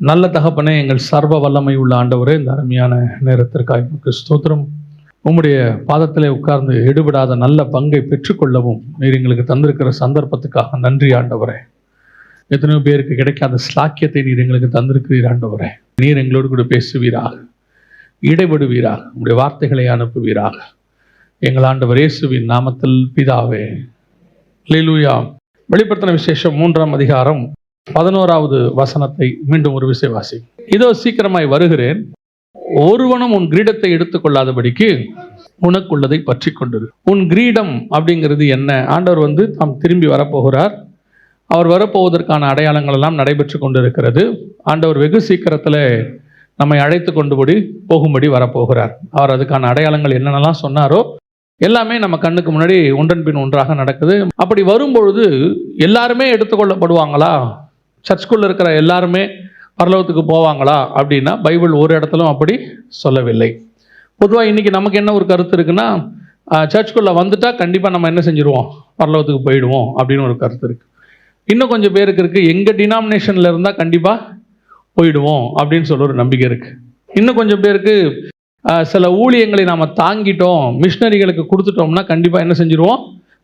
நல்ல தகப்பனே, எங்கள் சர்வ வல்லமை உள்ள ஆண்டவரே, இந்த அருமையான நேரத்திற்காக உமக்கு ஸ்தோத்திரம். உம்முடைய பாதத்திலே உட்கார்ந்து எடுபடாத நல்ல பங்கை பெற்றுக்கொள்ளவும் நீர் எங்களுக்கு தந்திருக்கிற சந்தர்ப்பத்துக்காக நன்றி ஆண்டவரே. எத்தனையோ பேருக்கு கிடைக்காத ஸ்லாக்கியத்தை நீர் எங்களுக்கு தந்திருக்கிறீர் ஆண்டவரே. நீர் எங்களோடு கூட பேசுவீராக, இடைபடுவீராக, உங்களுடைய வார்த்தைகளை அனுப்புவீராக. எங்கள் ஆண்டவர் இயேசுவின் நாமத்தில் பிதாவே, அல்லேலூயா. வெளிப்படுத்தின விசேஷம் 3ஆம் அதிகாரம் 11வது வசனத்தை மீண்டும் ஒரு விசைவாசி. இதோ சீக்கிரமாய் வருகிறேன், ஒருவனும் உன் கிரீடத்தை எடுத்துக்கொள்ளாதபடிக்கு உனக்குள்ளதை பற்றி கொண்டிரு. உன் கிரீடம் அப்படிங்கிறது என்ன? ஆண்டவர் தாம் திரும்பி வரப்போகிறார். அவர் வரப்போவதற்கான அடையாளங்கள் எல்லாம் நடைபெற்று கொண்டிருக்கிறது. ஆண்டவர் வெகு சீக்கிரத்தில் நம்மை அழைத்து கொண்டு போகும்படி வரப்போகிறார். அவர் அதுக்கான அடையாளங்கள் என்னென்னலாம் சொன்னாரோ எல்லாமே நம்ம கண்ணுக்கு முன்னாடி ஒன்றன் பின் ஒன்றாக நடக்குது. அப்படி வரும்பொழுது எல்லாருமே எடுத்துக்கொள்ளப்படுவாங்களா? சர்ச்சுக்குள்ள இருக்கிற எல்லாருமே பரலோகத்துக்கு போவாங்களா அப்படின்னா பைபிள் ஒரு இடத்துலும் அப்படி சொல்லவில்லை. பொதுவாக இன்றைக்கி நமக்கு என்ன ஒரு கருத்து இருக்குன்னா, சர்ச்சுக்குள்ளே வந்துட்டால் கண்டிப்பாக நம்ம என்ன செஞ்சுருவோம், பரலோகத்துக்கு போயிடுவோம் அப்படின்னு ஒரு கருத்து இருக்குது. இன்னும் கொஞ்சம் பேருக்கு இருக்குது, எங்கள் டினாமினேஷனில் இருந்தால் கண்டிப்பாக போயிடுவோம் அப்படின்னு சொல்ல ஒரு நம்பிக்கை இருக்குது. இன்னும் கொஞ்சம் பேருக்கு சில ஊழியங்களை நாம் தாங்கிட்டோம், மிஷினரிகளுக்கு கொடுத்துட்டோம்னா கண்டிப்பாக என்ன செஞ்சுருவோம்,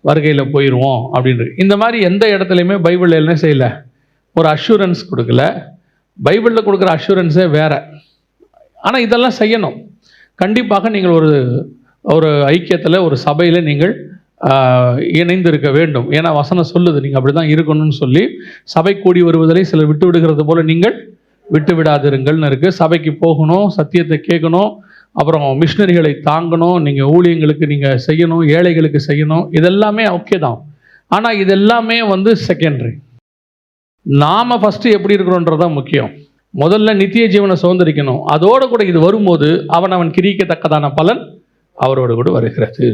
வருகையில் போயிடுவோம் அப்படின்றது. இந்த மாதிரி எந்த இடத்துலையுமே பைபிளில் என்ன செய்யலை, ஒரு அஷூரன்ஸ் கொடுக்கல. பைபிளில் கொடுக்குற அஷூரன்ஸே வேறு. ஆனால் இதெல்லாம் செய்யணும். கண்டிப்பாக நீங்கள் ஒரு ஐக்கியத்தில், ஒரு சபையில் நீங்கள் இணைந்திருக்க வேண்டும். ஏன்னா வசனம் சொல்லுது நீங்கள் அப்படி தான் இருக்கணும்னு சொல்லி. சபை கூடி வருவதிலே சிலர் விட்டு விடுகிறது போல நீங்கள் விட்டு விடாதிருங்கள்னு இருக்குது. சபைக்கு போகணும், சத்தியத்தை கேட்கணும், அப்புறம் மிஷினரிகளை தாங்கணும், நீங்கள் ஊழியங்களுக்கு நீங்கள் செய்யணும், ஏழைகளுக்கு செய்யணும். இதெல்லாமே ஓகே தான். ஆனால் இதெல்லாமே செகண்டரி. நாம் ஃபஸ்ட்டு எப்படி இருக்கிறோன்றதான் முக்கியம். முதல்ல நித்திய ஜீவனை சுதந்திரிக்கணும். அதோடு கூட இது வரும்போது அவன் கிரிக்கத்தக்கதான பலன் அவரோடு கூட வருகிறது.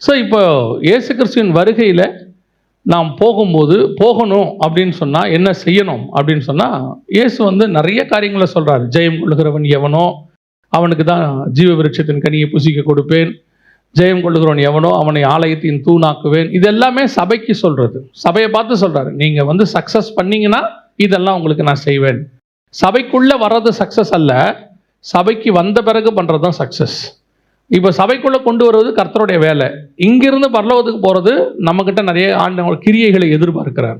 ஸோ இப்போ இயேசு கிறிஸ்துவின் வருகையில் நாம் போகணும் அப்படின்னு சொன்னால் என்ன செய்யணும் அப்படின்னு சொன்னால், இயேசு நிறைய காரியங்களை சொல்கிறார். ஜெயம் கொள்ளுகிறவன் எவனோ அவனுக்கு தான் ஜீவ விருட்சத்தின் கனியை புசிக்க கொடுப்பேன், ஜெயம் கொள்ளுகிறவன் எவனோ அவனை ஆலயத்தின் தூணாக்குவேன். இது எல்லாமே சபைக்கு சொல்கிறது. சபையை பார்த்து சொல்கிறாரு, நீங்கள் சக்ஸஸ் பண்ணீங்கன்னா இதெல்லாம் உங்களுக்கு நான் செய்வேன். சபைக்குள்ளே வர்றது சக்ஸஸ் அல்ல, சபைக்கு வந்த பிறகு பண்ணுறது தான் சக்ஸஸ். இப்போ சபைக்குள்ளே கொண்டு வருவது கர்த்தருடைய வேலை. இங்கிருந்து பரலோகத்துக்கு போகிறது நம்மக்கிட்ட நிறைய ஆண்டவர் கிரியைகளை எதிர்பார்க்கிறார்.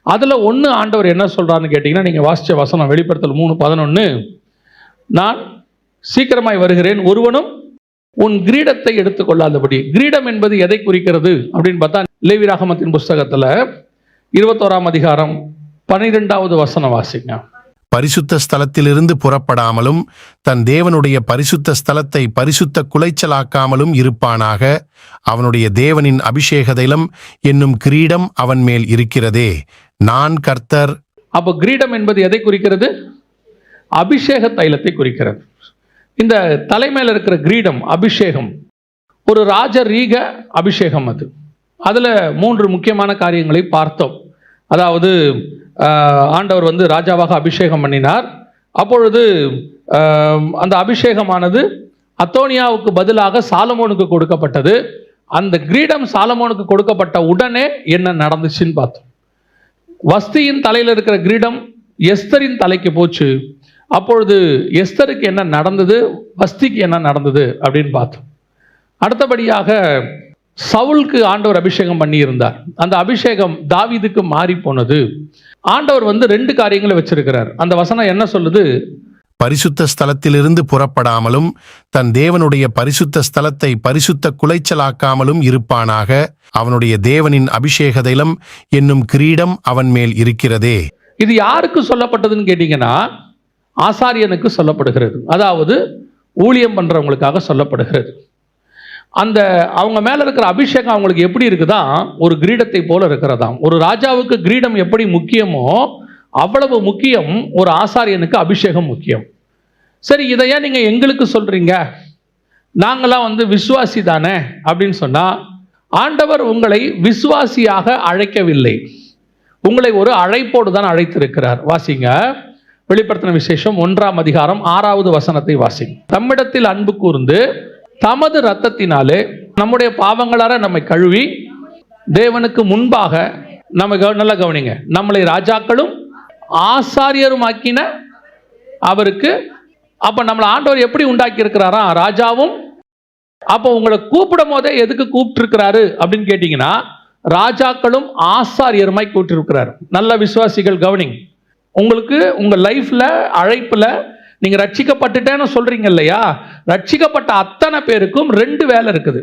அதில் ஒன்று ஆண்டவர் என்ன சொல்கிறான்னு கேட்டிங்கன்னா, நீங்கள் வாசித்த வசனம் வெளிப்படுத்தல் 3:11, நான் சீக்கிரமாய் வருகிறேன், ஒருவனும் உன் கிரீடத்தை எடுத்துக்கொள்ளாதபடி. கிரீடம் என்பது எதை குறிக்கிறது அப்படின்னு பார்த்தா, லேவியராகமத்தின் புஸ்தகத்தில் 21ஆம் அதிகாரம் 12வது வசனம் வாசிங்க. பரிசுத்த ஸ்தலத்திலிருந்து புறப்படாமலும் தன் தேவனுடைய பரிசுத்த ஸ்தலத்தை பரிசுத்த குலைச்சலாக்காமலும் இருப்பானாக. அவனுடைய தேவனின் அபிஷேக தைலம் என்னும் கிரீடம் அவன் மேல் இருக்கிறதே, நான் கர்த்தர். அப்போ கிரீடம் என்பது எதை குறிக்கிறது? அபிஷேக தைலத்தை குறிக்கிறது. இந்த தலைமையில் இருக்கிற கிரீடம் அபிஷேகம், ஒரு ராஜரீக அபிஷேகம். அதில் 3 முக்கியமான காரியங்களை பார்த்தோம். அதாவது ஆண்டவர் ராஜாவாக அபிஷேகம் பண்ணினார். அப்பொழுது அந்த அபிஷேகமானது அத்தோனியாவுக்கு பதிலாக சாலமோனுக்கு கொடுக்கப்பட்டது. அந்த கிரீடம் சாலமோனுக்கு கொடுக்கப்பட்ட உடனே என்ன நடந்துச்சுன்னு பார்த்தோம். வஸ்தியின் தலையில் இருக்கிற கிரீடம் எஸ்தரின் தலைக்கு போச்சு. அப்பொழுது எஸ்தருக்கு என்ன நடந்தது, வஸ்திக்கு என்ன நடந்தது அப்படின்னு பார்த்தோம். அடுத்தபடியாக சவுலுக்கு ஆண்டவர் அபிஷேகம் பண்ணி இருந்தார். அந்த அபிஷேகம் தாவீதுக்கு மாறி போனது. ஆண்டவர் 2 காரியங்களை வச்சிருக்கிறார். அந்த வசனம் என்ன சொல்லுது? பரிசுத்த ஸ்தலத்திலிருந்து புறப்படாமலும் தன் தேவனுடைய பரிசுத்த ஸ்தலத்தை பரிசுத்த குலைச்சலாக்காமலும் இருப்பானாக. அவனுடைய தேவனின் அபிஷேக தைலம் என்னும் கிரீடம் அவன் மேல் இருக்கிறதே. இது யாருக்கு சொல்லப்பட்டதுன்னு கேட்டீங்கன்னா, ஆசாரியனுக்கு சொல்லப்படுகிறது. அதாவது ஊழியம் பண்றவங்களுக்காக சொல்லப்படுகிறது. அந்த அவங்க மேல இருக்கிற அபிஷேகம் அவங்களுக்கு எப்படி இருக்குதா, ஒரு கிரீடத்தை போல இருக்கிறதாம். ஒரு ராஜாவுக்கு கிரீடம் எப்படி முக்கியமோ அவ்வளவு முக்கியம் ஒரு ஆசாரியனுக்கு அபிஷேகம் முக்கியம். சரி, இதையா நீங்க எங்களுக்கு சொல்றீங்க, நாங்களாம் விசுவாசி தானே அப்படின்னு சொன்னா, ஆண்டவர் உங்களை விசுவாசியாக அழைக்கவில்லை, உங்களை ஒரு அழைப்போடு தான் அழைத்திருக்கிறார். வாசிங்க வெளிப்படுத்தின விசேஷம் 1ஆம் அதிகாரம் 6வது வசனத்தை வாசிங்க. தம்மிடத்தில் அன்பு கூர்ந்து தமது இரத்தத்தினாலே நம்முடைய பாவங்களார நம்மை கழுவி தேவனுக்கு முன்பாக நம்ம நல்லா கவனிங்க, நம்மளை ராஜாக்களும் ஆசாரியரும் ஆக்கின அவருக்கு. அப்ப நம்மளை ஆண்டவர் எப்படி உண்டாக்கி இருக்கிறாரா? ராஜாவும். அப்போ உங்களை கூப்பிடும் போதே எதுக்கு கூப்பிட்டு இருக்கிறாரு அப்படின்னு கேட்டீங்கன்னா, ராஜாக்களும் ஆசாரியருமாய் கூப்பிட்டிருக்கிறார். நல்ல விசுவாசிகள் கவனிங். உங்களுக்கு உங்க லைஃப்ல அழைப்புல நீங்க ரட்சிக்கப்பட்டுட்டேன்னு சொல்றீங்க இல்லையா? ரட்சிக்கப்பட்ட அத்தனை பேருக்கும் 2 வேலை இருக்குது.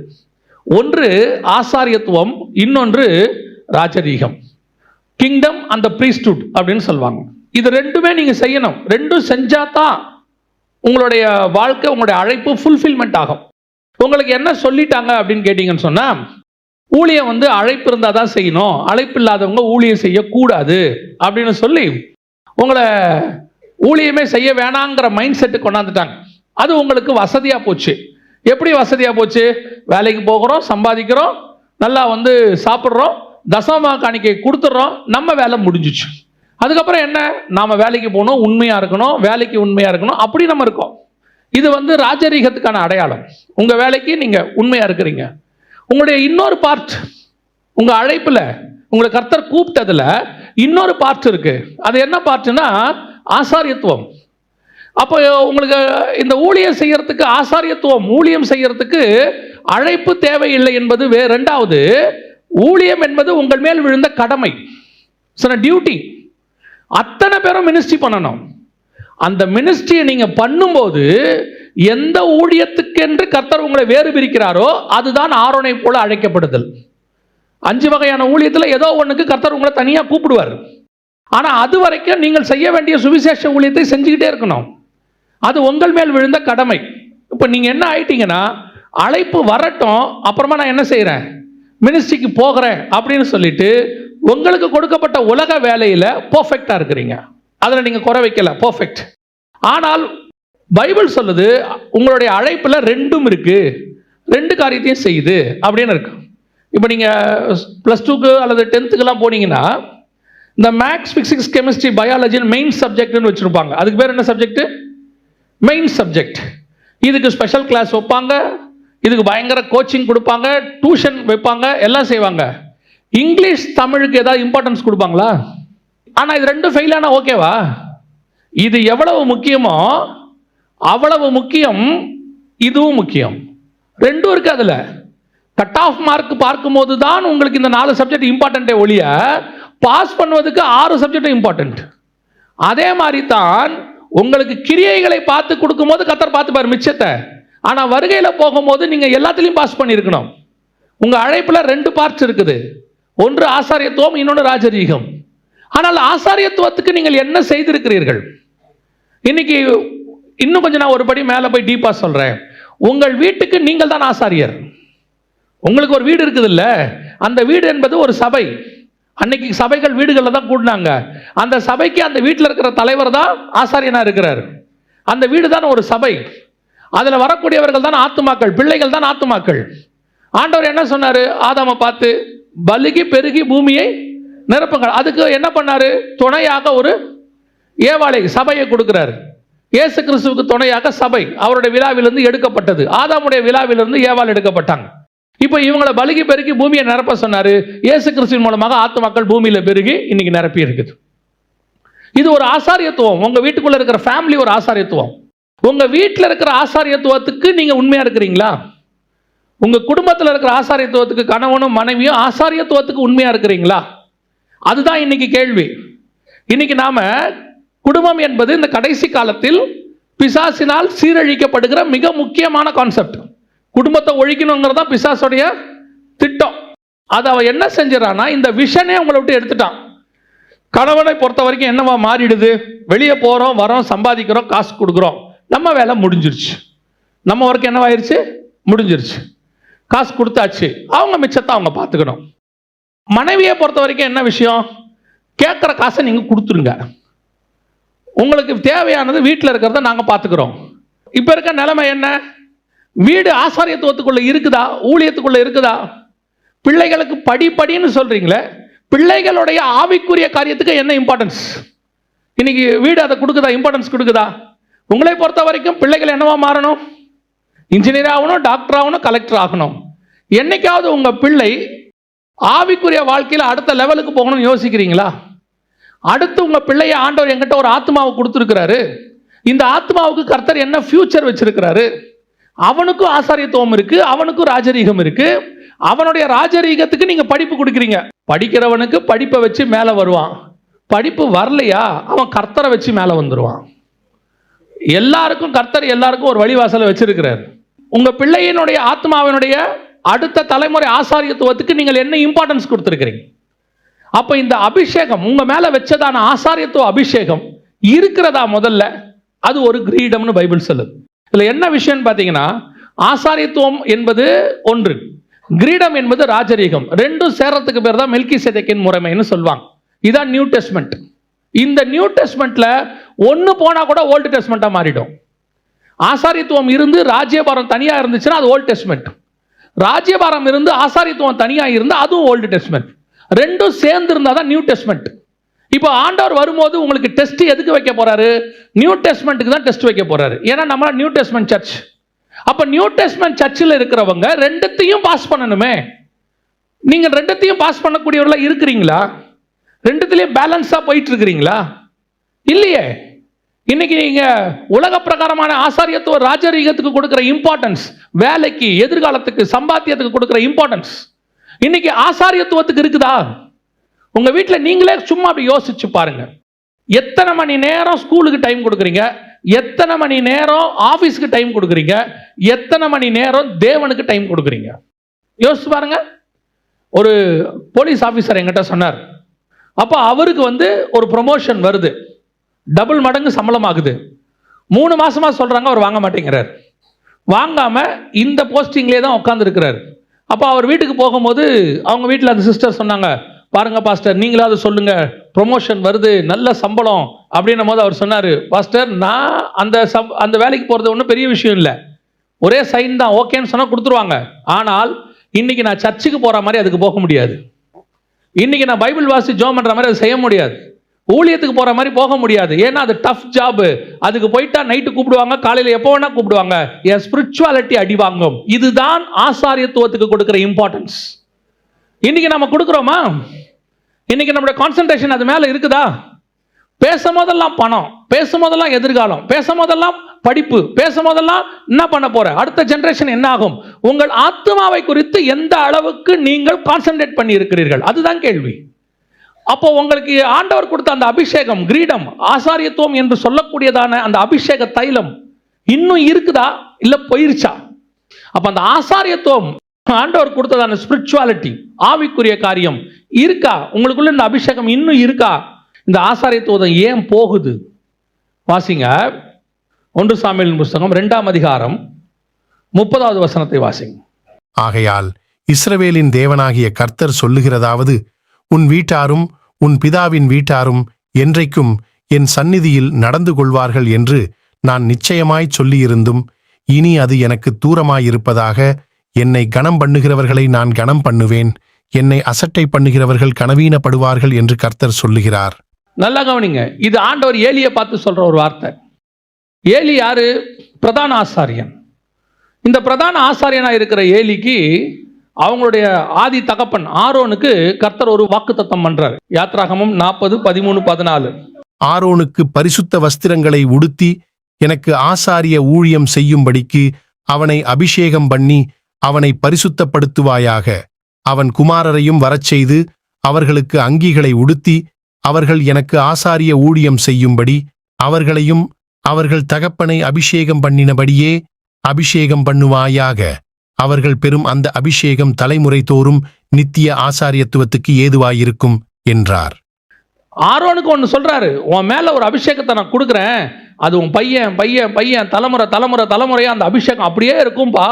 ஒன்று ஆசாரியத்துவம், இன்னொன்று ராஜரீகம். கிங்டம் அந்த பிரீஸ்ட்ஹுட் அப்படின்னு சொல்லுவாங்க. இது 2மே நீங்க செய்யணும். 2ம் செஞ்சாதான் உங்களுடைய வாழ்க்கை, உங்களுடைய அழைப்பு ஃபுல்ஃபில்மெண்ட் ஆகும். உங்களுக்கு என்ன சொல்லிட்டாங்க அப்படின்னு கேட்டீங்கன்னு சொன்னா, ஊழியம் அழைப்பு இருந்தால் தான் செய்யணும், அழைப்பு இல்லாதவங்க ஊழியம் செய்யக்கூடாது அப்படின்னு சொல்லி உங்களை ஊழியமே செய்ய வேணாங்கிற மைண்ட் செட்டு கொண்டாந்துட்டாங்க. அது உங்களுக்கு வசதியா போச்சு. எப்படி வசதியா போச்சு? வேலைக்கு போகிறோம், சம்பாதிக்கிறோம், நல்லா சாப்பிட்றோம், தசம காணிக்கை கொடுத்துட்றோம், நம்ம வேலை முடிஞ்சிச்சு. அதுக்கப்புறம் என்ன? நாம வேலைக்கு போகணும், உண்மையா இருக்கணும், வேலைக்கு உண்மையா இருக்கணும், அப்படி நம்ம இருக்கோம். இது ராஜரீகத்துக்கான அடையாளம். உங்க வேலைக்கு நீங்க உண்மையா இருக்கிறீங்க. உங்களுடைய இன்னொரு பார்ட், உங்க அழைப்புல உங்களை கர்த்தர் கூப்பிட்டதுல இன்னொரு பார்ட் இருக்கு. அது என்ன பார்ட்னா ஆசாரியத்துவம். அப்போ உங்களுக்கு இந்த ஊழியம் செய்யறதுக்கு, ஆசாரியத்துவம் ஊழியம் செய்யறதுக்கு அழைப்பு தேவையில்லை என்பது வேறு. 2வது, ஊழியம் என்பது உங்கள் மேல் விழுந்த கடமை, டியூட்டி. அத்தனை பேரும் மினிஸ்ட்ரி பண்ணணும். அந்த மினிஸ்ட்ரியை நீங்க பண்ணும்போது எந்த ஊழியத்துக்கென்று கர்த்தர் உங்களை வேறு பிரிக்கிறாரோ அதுதான் ஆரோனை போல அழைக்கப்படுதல். 5 வகையான ஊழியத்தில் ஏதோ ஒன்றுக்கு கர்த்தர் உங்களை தனியாக கூப்பிடுவார். ஆனால் அது வரைக்கும் நீங்கள் செய்ய வேண்டிய சுவிசேஷ ஊழியத்தை செஞ்சுக்கிட்டே இருக்கணும். அது உங்கள் மேல் விழுந்த கடமை. இப்போ நீங்கள் என்ன ஆயிட்டீங்கன்னா, அழைப்பு வரட்டும், அப்புறமா நான் என்ன செய்கிறேன், மினிஸ்ட்ரிக்கு போகிறேன் அப்படின்னு சொல்லிட்டு உங்களுக்கு கொடுக்கப்பட்ட உலக வேலையில் பர்ஃபெக்டாக இருக்கிறீங்க. அதில் நீங்கள் குறை வைக்கல, பர்ஃபெக்ட். ஆனால் பைபிள் சொல்லுது உங்களுடைய அழைப்பில் 2ம் இருக்கு, 2 காரியத்தையும் செய்யுது அப்படின்னு இருக்கு. இப்போ நீங்கள் +2க்கு அல்லது 10த்துக்கெல்லாம் போனீங்கன்னா, இந்த மேக்ஸ், பிசிக்ஸ், கெமிஸ்ட்ரி, பயாலஜின்னு மெயின் சப்ஜெக்ட்னு வச்சுருப்பாங்க. அதுக்கு பேர் என்ன சப்ஜெக்ட்? Main subject. இதுக்கு ஸ்பெஷல் கிளாஸ் வைப்பாங்க, இதுக்கு பயங்கர கோச்சிங் கொடுப்பாங்க, டியூஷன் வைப்பாங்க, எல்லாம் செய்வாங்க. இங்கிலீஷ், தமிழுக்கு ஏதாவது இம்பார்ட்டன்ஸ் கொடுப்பாங்களா? ஆனால் இது 2 ஃபெயில் ஆனால் ஓகேவா? இது எவ்வளவு முக்கியமோ அவ்வளவு முக்கியம் இதுவும் முக்கியம். 2ம் இருக்கு. அதில் கட் ஆஃப் மார்க் பார்க்கும்போது தான் உங்களுக்கு இந்த 4 சப்ஜெக்ட் இம்பார்ட்டன்ட்டே ஒழிய பாஸ் பண்ணுவதுக்கு 6 சப்ஜெக்ட் இம்பார்ட்டன்ட். அதே மாதிரி தான் உங்களுக்கு கிரியைகளை பார்த்து கொடுக்கும்போது கர்த்தர் பார்த்துப்பார் மிச்சத்தை. ஆனால் வருகையில் போகும்போது நீங்கள் எல்லாத்துலேயும் பாஸ் பண்ணியிருக்கணும். உங்கள் அழைப்பில் 2 பார்ட்ஸ் இருக்குது. ஒன்று ஆசாரியத்துவம், இன்னொன்று ராஜரீகம். ஆனால் ஆசாரியத்துவத்துக்கு நீங்கள் என்ன செய்திருக்கிறீர்கள்? இன்னைக்கு இன்னும் கொஞ்சம் நான் ஒரு படி மேலே போய் டீப்பாக சொல்கிறேன். உங்கள் வீட்டுக்கு நீங்கள் தான் ஆசாரியர். உங்களுக்கு ஒரு வீடு இருக்குது இல்லை? அந்த வீடு என்பது ஒரு சபை. அன்னைக்கு சபைகள் வீடுகளில் தான் கூடினாங்க. அந்த சபைக்கு அந்த வீட்டில் இருக்கிற தலைவர் தான் ஆசாரியனாக இருக்கிறார். அந்த வீடு தான் ஒரு சபை. அதில் வரக்கூடியவர்கள் தான் ஆத்துமாக்கள், பிள்ளைகள் தான் ஆத்துமாக்கள். ஆண்டவர் என்ன சொன்னார்? ஆதாமை பார்த்து பலுகி பெருகி பூமியை நிரப்புங்கள். அதுக்கு என்ன பண்ணாரு? துணையாக ஒரு ஏவாளை, சபையை கொடுக்கிறார். இயேசு கிறிஸ்துவுக்கு துணையாக சபை அவருடைய விழாவிலிருந்து எடுக்கப்பட்டது. ஆதாமுடைய விழாவிலிருந்து ஏவாள் எடுக்கப்பட்டாங்க. இப்போ இவங்களை பலுகி பெருகி பூமியை நிரப்ப சொன்னாரு. இயேசு கிறிஸ்துவின் மூலமாக ஆத்துமாக்கள் பூமியில பெருகி இன்னைக்கு நிரப்பி இருக்குது. இது ஒரு ஆசாரியத்துவம். உங்க வீட்டுக்குள்ள இருக்கிற ஃபேமிலி ஒரு ஆசாரியத்துவம். உங்க வீட்டில் இருக்கிற ஆசாரியத்துவத்துக்கு நீங்க உண்மையா இருக்கிறீங்களா? உங்க குடும்பத்தில் இருக்கிற ஆசாரியத்துவத்துக்கு கணவனும் மனைவியும் ஆசாரியத்துவத்துக்கு உண்மையா இருக்கிறீங்களா? அதுதான் இன்னைக்கு கேள்வி. இன்னைக்கு நாம குடும்பம் என்பது இந்த கடைசி காலத்தில் பிசாசினால் சீரழிக்கப்படுகிற மிக முக்கியமான கான்செப்ட். குடும்பத்தை ஒழிக்கணுங்கிறதா பிசாசுடைய திட்டம். அதை அவன் என்ன செஞ்சிடறான்னா, இந்த விஷனே உங்களை விட்டு எடுத்துட்டான். கணவனை பொறுத்த வரைக்கும் என்னவா மாறிடுது? வெளியே போகிறோம், வரோம், சம்பாதிக்கிறோம், காசு கொடுக்குறோம், நம்ம வேலை முடிஞ்சிருச்சு. நம்ம ஒர்க் என்னவாயிருச்சு? முடிஞ்சிருச்சு. காசு கொடுத்தாச்சு, அவங்க மிச்சத்தை அவங்க பார்த்துக்கணும். மனைவியை பொறுத்த வரைக்கும் என்ன விஷயம்? கேட்குற காசை நீங்கள் கொடுத்துருங்க, உங்களுக்கு தேவையானது வீட்டில் இருக்கிறத நாங்கள் பார்த்துக்கிறோம். இப்போ இருக்க நிலைமை என்ன? வீடு ஆசாரியத்துவத்துக்குள்ள இருக்குதா? ஊழியத்துக்குள்ள இருக்குதா? பிள்ளைகளுக்கு படின்னு சொல்றீங்களே, பிள்ளைகளுடைய ஆவிக்குரிய காரியத்துக்கு என்ன இம்பார்ட்டன்ஸ்? இன்னைக்கு வீடு அதை கொடுக்குதா? இம்பார்ட்டன்ஸ் கொடுக்குதா? உங்களை பொறுத்த வரைக்கும் பிள்ளைகள் என்னவா மாறணும்? இன்ஜினியர் ஆகணும், டாக்டர் ஆகணும், கலெக்டர் ஆகணும். என்னைக்காவது உங்க பிள்ளை ஆவிக்குரிய வாழ்க்கையில் அடுத்த லெவலுக்கு போகணும்னு யோசிக்கிறீங்களா? அடுத்து உங்க பிள்ளைய ஆண்டவர் என்கிட்ட ஒரு ஆத்மாவை கொடுத்துருக்கிறாரு, இந்த ஆத்மாவுக்கு கர்த்தர் என்ன ஃபியூச்சர் வச்சிருக்கிறாரு? அவனுக்கும் ஆசாரியத்துவம் இருக்கு, அவனுக்கும் ராஜரீகம் இருக்கு. அவனுடைய ராஜரீகத்துக்கு நீங்க படிப்பு கொடுக்குறீங்க. படிக்கிறவனுக்கு படிப்பை வச்சு மேலே வருவான். படிப்பு வரலையா அவன் கர்த்தரை வச்சு மேலே வந்துடுவான். எல்லாருக்கும் கர்த்தர் எல்லாருக்கும் ஒரு வழிவாசலை வச்சிருக்கிறார். உங்க பிள்ளையினுடைய ஆத்மாவினுடைய அடுத்த தலைமுறை ஆசாரியத்துவத்துக்கு நீங்கள் என்ன இம்பார்ட்டன்ஸ் கொடுத்துருக்கிறீங்க? அப்ப இந்த அபிஷேகம் உங்க மேல வச்சதான ஆசாரியத்துவ அபிஷேகம் இருக்கிறதா? முதல்ல அது ஒரு கிரீடம்னு பைபிள் சொல்லுது. இதுல என்ன விஷயம் பார்த்தீங்கன்னா, ஆசாரியத்துவம் என்பது ஒன்று, கிரீடம் என்பது ராஜரீகம். ரெண்டும் சேர்றதுக்கு பேர் தான் மெல்கிசேதேக்கின் முறைமைன்னு சொல்லுவாங்க. இதான் நியூ டெஸ்ட்மெண்ட். இந்த நியூ டெஸ்ட்மெண்ட்ல ஒன்று போனா கூட ஓல்டு டெஸ்ட்மெண்ட்டா மாறிடும். ஆசாரியத்துவம் இருந்து ராஜ்யபாரம் தனியா இருந்துச்சுன்னா அது ஓல்டு டெஸ்ட்மெண்ட். ராஜ்யபாரம் இருந்து ஆசாரியத்துவம் தனியா இருந்தா அதுவும் ஓல்டு டெஸ்ட்மெண்ட். ரெண்டும் சேர்ந்து இருந்தா தான் நியூ டெஸ்ட்மெண்ட். இப்போ ஆண்டவர் வரும்போது உங்களுக்கு டெஸ்ட் எதுக்கு வைக்க போறாரு? நியூ டெஸ்ட்மெண்ட்டுக்கு தான் டெஸ்ட் வைக்க போறாரு. ஏன்னா நம்ம நியூ டெஸ்ட்மெண்ட் சர்ச். அப்ப நியூ டெஸ்ட்மெண்ட் சர்ச்சில் இருக்கிறவங்க ரெண்டுத்தையும் பாஸ் பண்ணணுமே. நீங்க ரெண்டுத்தையும் பாஸ் பண்ணக்கூடியவர்களா இருக்கிறீங்களா? ரெண்டுத்திலையும் பேலன்ஸா போயிட்டு இருக்கிறீங்களா? இல்லையே. இன்னைக்கு நீங்க உலக பிரகாரமான ஆசாரியத்துவ ராஜரீகத்துக்கு கொடுக்கிற இம்பார்ட்டன்ஸ், வேலைக்கு, எதிர்காலத்துக்கு, சம்பாத்தியத்துக்கு கொடுக்கிற இம்பார்ட்டன்ஸ் இன்னைக்கு ஆசாரியத்துவத்துக்கு இருக்குதா? உங்க வீட்டில் நீங்களே சும்மா அப்படி யோசிச்சு பாருங்க. எத்தனை மணி நேரம் ஸ்கூலுக்கு டைம் கொடுக்குறீங்க? எத்தனை மணி நேரம் ஆபீஸ்க்கு டைம் கொடுக்குறீங்க? எத்தனை மணி நேரம் தேவனுக்கு டைம் கொடுக்குறீங்க? யோசிச்சு பாருங்க. ஒரு போலீஸ் ஆபீசர் என்கிட்ட சொன்னார். அப்போ அவருக்கு ஒரு ப்ரொமோஷன் வருது, டபுள் மடங்கு சம்பளம் ஆகுது. 3 மாசமா சொல்றாங்க, அவர் வாங்க மாட்டேங்கிறார். வாங்காம இந்த போஸ்டிங்லேயே தான் உட்கார்ந்து இருக்கிறார். அப்போ அவர் வீட்டுக்கு போகும்போது அவங்க வீட்டில் அந்த சிஸ்டர் சொன்னாங்க, பாருங்க பாஸ்டர், நீங்களாவது சொல்லுங்க, ப்ரொமோஷன் வருது, நல்ல சம்பளம் அப்படின்னும் போது அவர் சொன்னார், பாஸ்டர் நான் அந்த வேலைக்கு போகிறது ஒன்றும் பெரிய விஷயம் இல்லை, ஒரே சைன் தான், ஓகேன்னு சொன்னால் கொடுத்துருவாங்க. ஆனால் இன்னைக்கு நான் சர்ச்சுக்கு போகிற மாதிரி அதுக்கு போக முடியாது. இன்னைக்கு நான் பைபிள் வாசி ஜோம் பண்ணுற மாதிரி அது செய்ய முடியாது. ஊழியத்துக்கு போகிற மாதிரி போக முடியாது. ஏன்னா அது டஃப் ஜாப். அதுக்கு போயிட்டா நைட்டு கூப்பிடுவாங்க, காலையில் எப்போ வேணா கூப்பிடுவாங்க, என் ஸ்பிரிச்சுவாலிட்டி அடி வாங்கும். இதுதான் ஆசாரியத்துவத்துக்கு கொடுக்குற இம்பார்ட்டன்ஸ். இன்னைக்கு நம்ம கொடுக்குறோமா? இன்னைக்கு நம்மளுடைய கான்சன்ட்ரேஷன் அது மேலே இருக்குதா? பேசும்போதெல்லாம் பணம், பேசும்போதெல்லாம் எதிர்காலம், பேசும்போதெல்லாம் படிப்பு, பேசும்போதெல்லாம் என்ன பண்ண போற, அடுத்த ஜெனரேஷன் என்ன ஆகும், உங்கள் ஆத்மாவை குறித்து எந்த அளவுக்கு நீங்கள் கான்சன்ட்ரேட் பண்ணி இருக்கிறீர்கள், அதுதான் கேள்வி. அப்போ உங்களுக்கு ஆண்டவர் கொடுத்த அந்த அபிஷேகம், கிரீடம், ஆசாரியத்துவம் என்று சொல்லக்கூடியதான அந்த அபிஷேக தைலம் இன்னும் இருக்குதா இல்ல போயிருச்சா? அப்ப அந்த ஆசாரியத்துவம், ஆண்டவர் கொடுத்ததான ஸ்பிரிச்சுவாலிட்டி, ஆவிக்குரிய காரியம் இருக்கா? உங்களுக்குள்ள இந்த அபிஷேகம் இன்னும் இருக்கா? இந்த ஆசாரியத்துவம் ஏன் போகுது? வாசிங்க 1 சாமுவேலின் புஸ்தகம் 2ஆம் அதிகாரம் 30வது வசனத்தை வாசிங்க. ஆகையால் இஸ்ரவேலின் தேவனாகிய கர்த்தர் சொல்லுகிறதாவது, உன் வீட்டாரும் உன் பிதாவின் வீட்டாரும் என்றைக்கும் என் சந்நிதியில் நடந்து கொள்வார்கள் என்று நான் நிச்சயமாய் சொல்லியிருந்தும், இனி அது எனக்கு தூரமாயிருப்பதாக. என்னை கனம் பண்ணுகிறவர்களை நான் கனம் பண்ணுவேன், என்னை அசட்டை பண்ணுகிறவர்கள் கனவீனப்படுவார்கள் என்று கர்த்தர் சொல்லுகிறார். நல்லா கவனிங்க. இது ஆண்டவர் ஏலியை பார்த்து சொல்ற ஒரு வார்த்தை. ஏலி யாரு? பிரதான ஆசாரியன். இந்த பிரதான ஆசாரியனா இருக்கிற ஏலிக்கு அவங்களுடைய ஆதி தகப்பன் ஆரோனுக்கு கர்த்தர் ஒரு வாக்குத்தத்தம் பண்றார். யாத்ராகமம் 40:13-14. ஆரோனுக்கு பரிசுத்த வஸ்திரங்களை உடுத்தி எனக்கு ஆசாரிய ஊழியம் செய்யும்படிக்கு அவனை அபிஷேகம் பண்ணி அவனை பரிசுத்தப்படுத்துவாயாக. அவன் குமாரரையும் வரச்செய்து அவர்களுக்கு அங்கிகளை உடுத்தி அவர்கள் எனக்கு ஆசாரிய ஊழியம் செய்யும்படி அவர்களையும் அவர்கள் தகப்பனை அபிஷேகம் பண்ணினபடியே அபிஷேகம் பண்ணுவாயாக. அவர்கள் பெறும் அந்த அபிஷேகம் தலைமுறை தோறும் நித்திய ஆசாரியத்துவத்துக்கு ஏதுவாயிருக்கும் என்றார். ஆரோனுக்கு ஒன்று சொல்றாரு, உன் மேல ஒரு அபிஷேகத்தை நான் கொடுக்குறேன், அது உன் பையன் பையன் பையன் தலைமுறை தலைமுறை தலைமுறையா அந்த அபிஷேகம் அப்படியே இருக்கும்பா,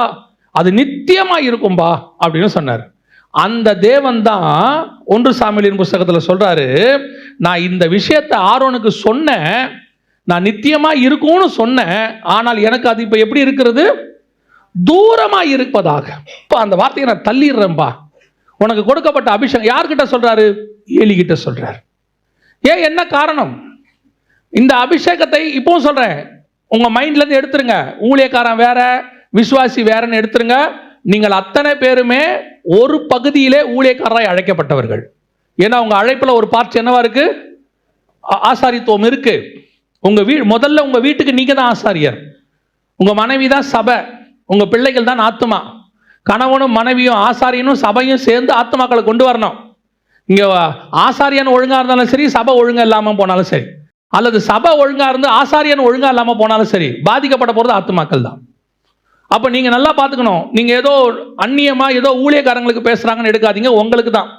அது நித்தியமா இருக்கும்பா அப்படின்னு சொன்னார். அந்த தேவன் தான் 1 சாமுவேலின் புஸ்தகத்தில் சொல்றாரு, நான் இந்த விஷயத்தை ஆரோனுக்கு சொன்னேன், நான் நித்தியமா இருக்கும்னு சொன்னேன், ஆனால் எனக்கு அது இப்ப எப்படி இருக்கிறது? தூரமா இருப்பதாக. அந்த வார்த்தையை நான் தள்ளிடுறேன்பா. உனக்கு கொடுக்கப்பட்ட அபிஷேகம் யார்கிட்ட சொல்றாரு? ஏலி கிட்ட சொல்றாரு. ஏன், என்ன காரணம்? இந்த அபிஷேகத்தை இப்பவும் சொல்றேன், உங்க மைண்ட்ல இருந்து எடுத்துருங்க. ஊழியக்காரன் வேற, விசுவாசி வேறன்னு எடுத்துருங்க. நீங்கள் அத்தனை பேருமே ஒரு பகுதியிலே ஊழியக்காரராய் அழைக்கப்பட்டவர்கள். ஏன்னா உங்க அழைப்புல ஒரு பார்ட் என்னவா இருக்கு? ஆசாரித்துவம் இருக்கு. முதல்ல உங்க வீட்டுக்கு நீங்க தான் ஆசாரியர். உங்க மனைவி தான் சபை, உங்க பிள்ளைகள் தான் ஆத்துமா. கணவனும் மனைவியும் ஆசாரியனும் சபையும் சேர்ந்து ஆத்துமாக்களை கொண்டு வரணும். இங்க ஆசாரியன் ஒழுங்கா இருந்தாலும் சரி, சபை ஒழுங்கா இல்லாம போனாலும் சரி, அல்லது சபை ஒழுங்கா இருந்து ஆசாரியன் ஒழுங்கா இல்லாம போனாலும் சரி, பாதிக்கப்பட போறது ஆத்துமாக்கள் தான். அப்ப நீங்க நல்லா பாத்துக்கணும். நீங்க ஏதோ அந்நியமா ஏதோ ஊழியக்காரங்களுக்கு பேசுறாங்கன்னு எடுக்காதீங்க, உங்களுக்கு தான்.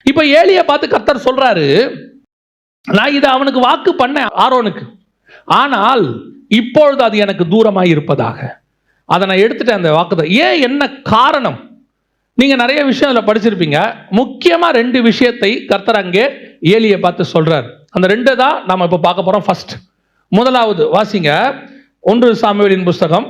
இப்ப ஏலியை பார்த்து கர்த்தர் சொல்றாரு, நான் இதை அவனுக்கு வாக்கு பண்ணேன் ஆரோனுக்கு, ஆனால் இப்பொழுது அது எனக்கு தூரமாய் இருப்பதாக. அதை நான் எடுத்துட்டேன் அந்த வாக்குதான். ஏன், என்ன காரணம்? நீங்க நிறைய விஷயம் அதில் படிச்சிருப்பீங்க. முக்கியமா 2 விஷயத்தை கர்த்தர் அங்கே ஏலியை பார்த்து சொல்றார். அந்த 2 தான் நாம இப்ப பார்க்க போறோம். ஃபர்ஸ்ட், முதலாவது வாசிங்க, 1 சாமுவேலின் புஸ்தகம்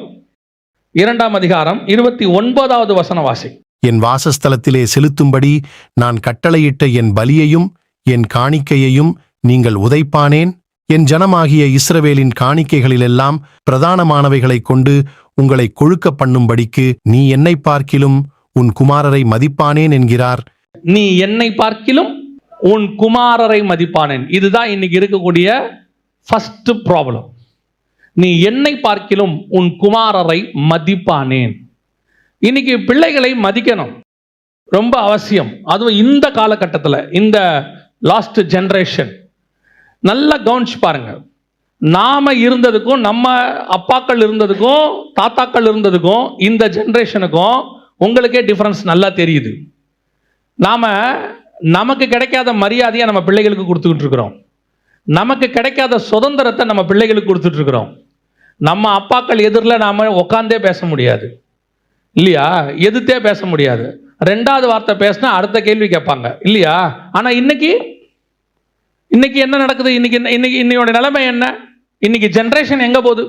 2ஆம் அதிகாரம் 29வது வசனம் வாசி. என் வாசஸ்தலத்திலே செலுத்தும்படி நான் கட்டளையிட்ட என் பலியையும் என் காணிக்கையையும் நீங்கள் உதைப்பானேன். என் ஜனமாகிய இஸ்ரவேலின் காணிக்கைகளிலெல்லாம் பிரதானமானவைகளைக் கொண்டு உங்களை கொழுக்க பண்ணும்படிக்கு நீ என்னை பார்க்கிலும் உன் குமாரரை மதிப்பானேன் என்கிறார். நீ என்னை பார்க்கிலும் உன் குமாரரை மதிப்பானேன். இதுதான் இன்னைக்கு இருக்கக்கூடிய ஃபர்ஸ்ட் ப்ராப்ளம். நீ என்னை பார்க்கிலும் உன் குமாரரை மதிப்பானேன். இன்னைக்கு பிள்ளைகளை மதிக்கணும், ரொம்ப அவசியம். அதுவும் இந்த காலகட்டத்தில், இந்த லாஸ்ட் ஜெனரேஷன். நல்லா கவனிச்சு பாருங்க. நாம இருந்ததுக்கும், நம்ம அப்பாக்கள் இருந்ததுக்கும், தாத்தாக்கள் இருந்ததுக்கும், இந்த ஜெனரேஷனுக்கும் உங்களுக்கே டிஃபரன்ஸ் நல்லா தெரியுது. நமக்கு கிடைக்காத மரியாதையை நம்ம பிள்ளைகளுக்கு கொடுத்துக்கிட்டு இருக்கிறோம். நமக்கு கிடைக்காத சுதந்திரத்தை நம்ம பிள்ளைகளுக்கு கொடுத்துட்டு இருக்கிறோம். நம்ம அப்பாக்கள் எதிரில் நாம உட்காந்தே பேச முடியாது இல்லையா? எதிர்த்தே பேச முடியாது. 2வது வார்த்தை பேசினா அடுத்த கேள்வி கேட்பாங்க இல்லையா? ஆனா இன்னைக்கு என்ன நடக்குது? இன்னையோட நிலைமை என்ன? இன்னைக்கு ஜெனரேஷன் எங்க போகுது?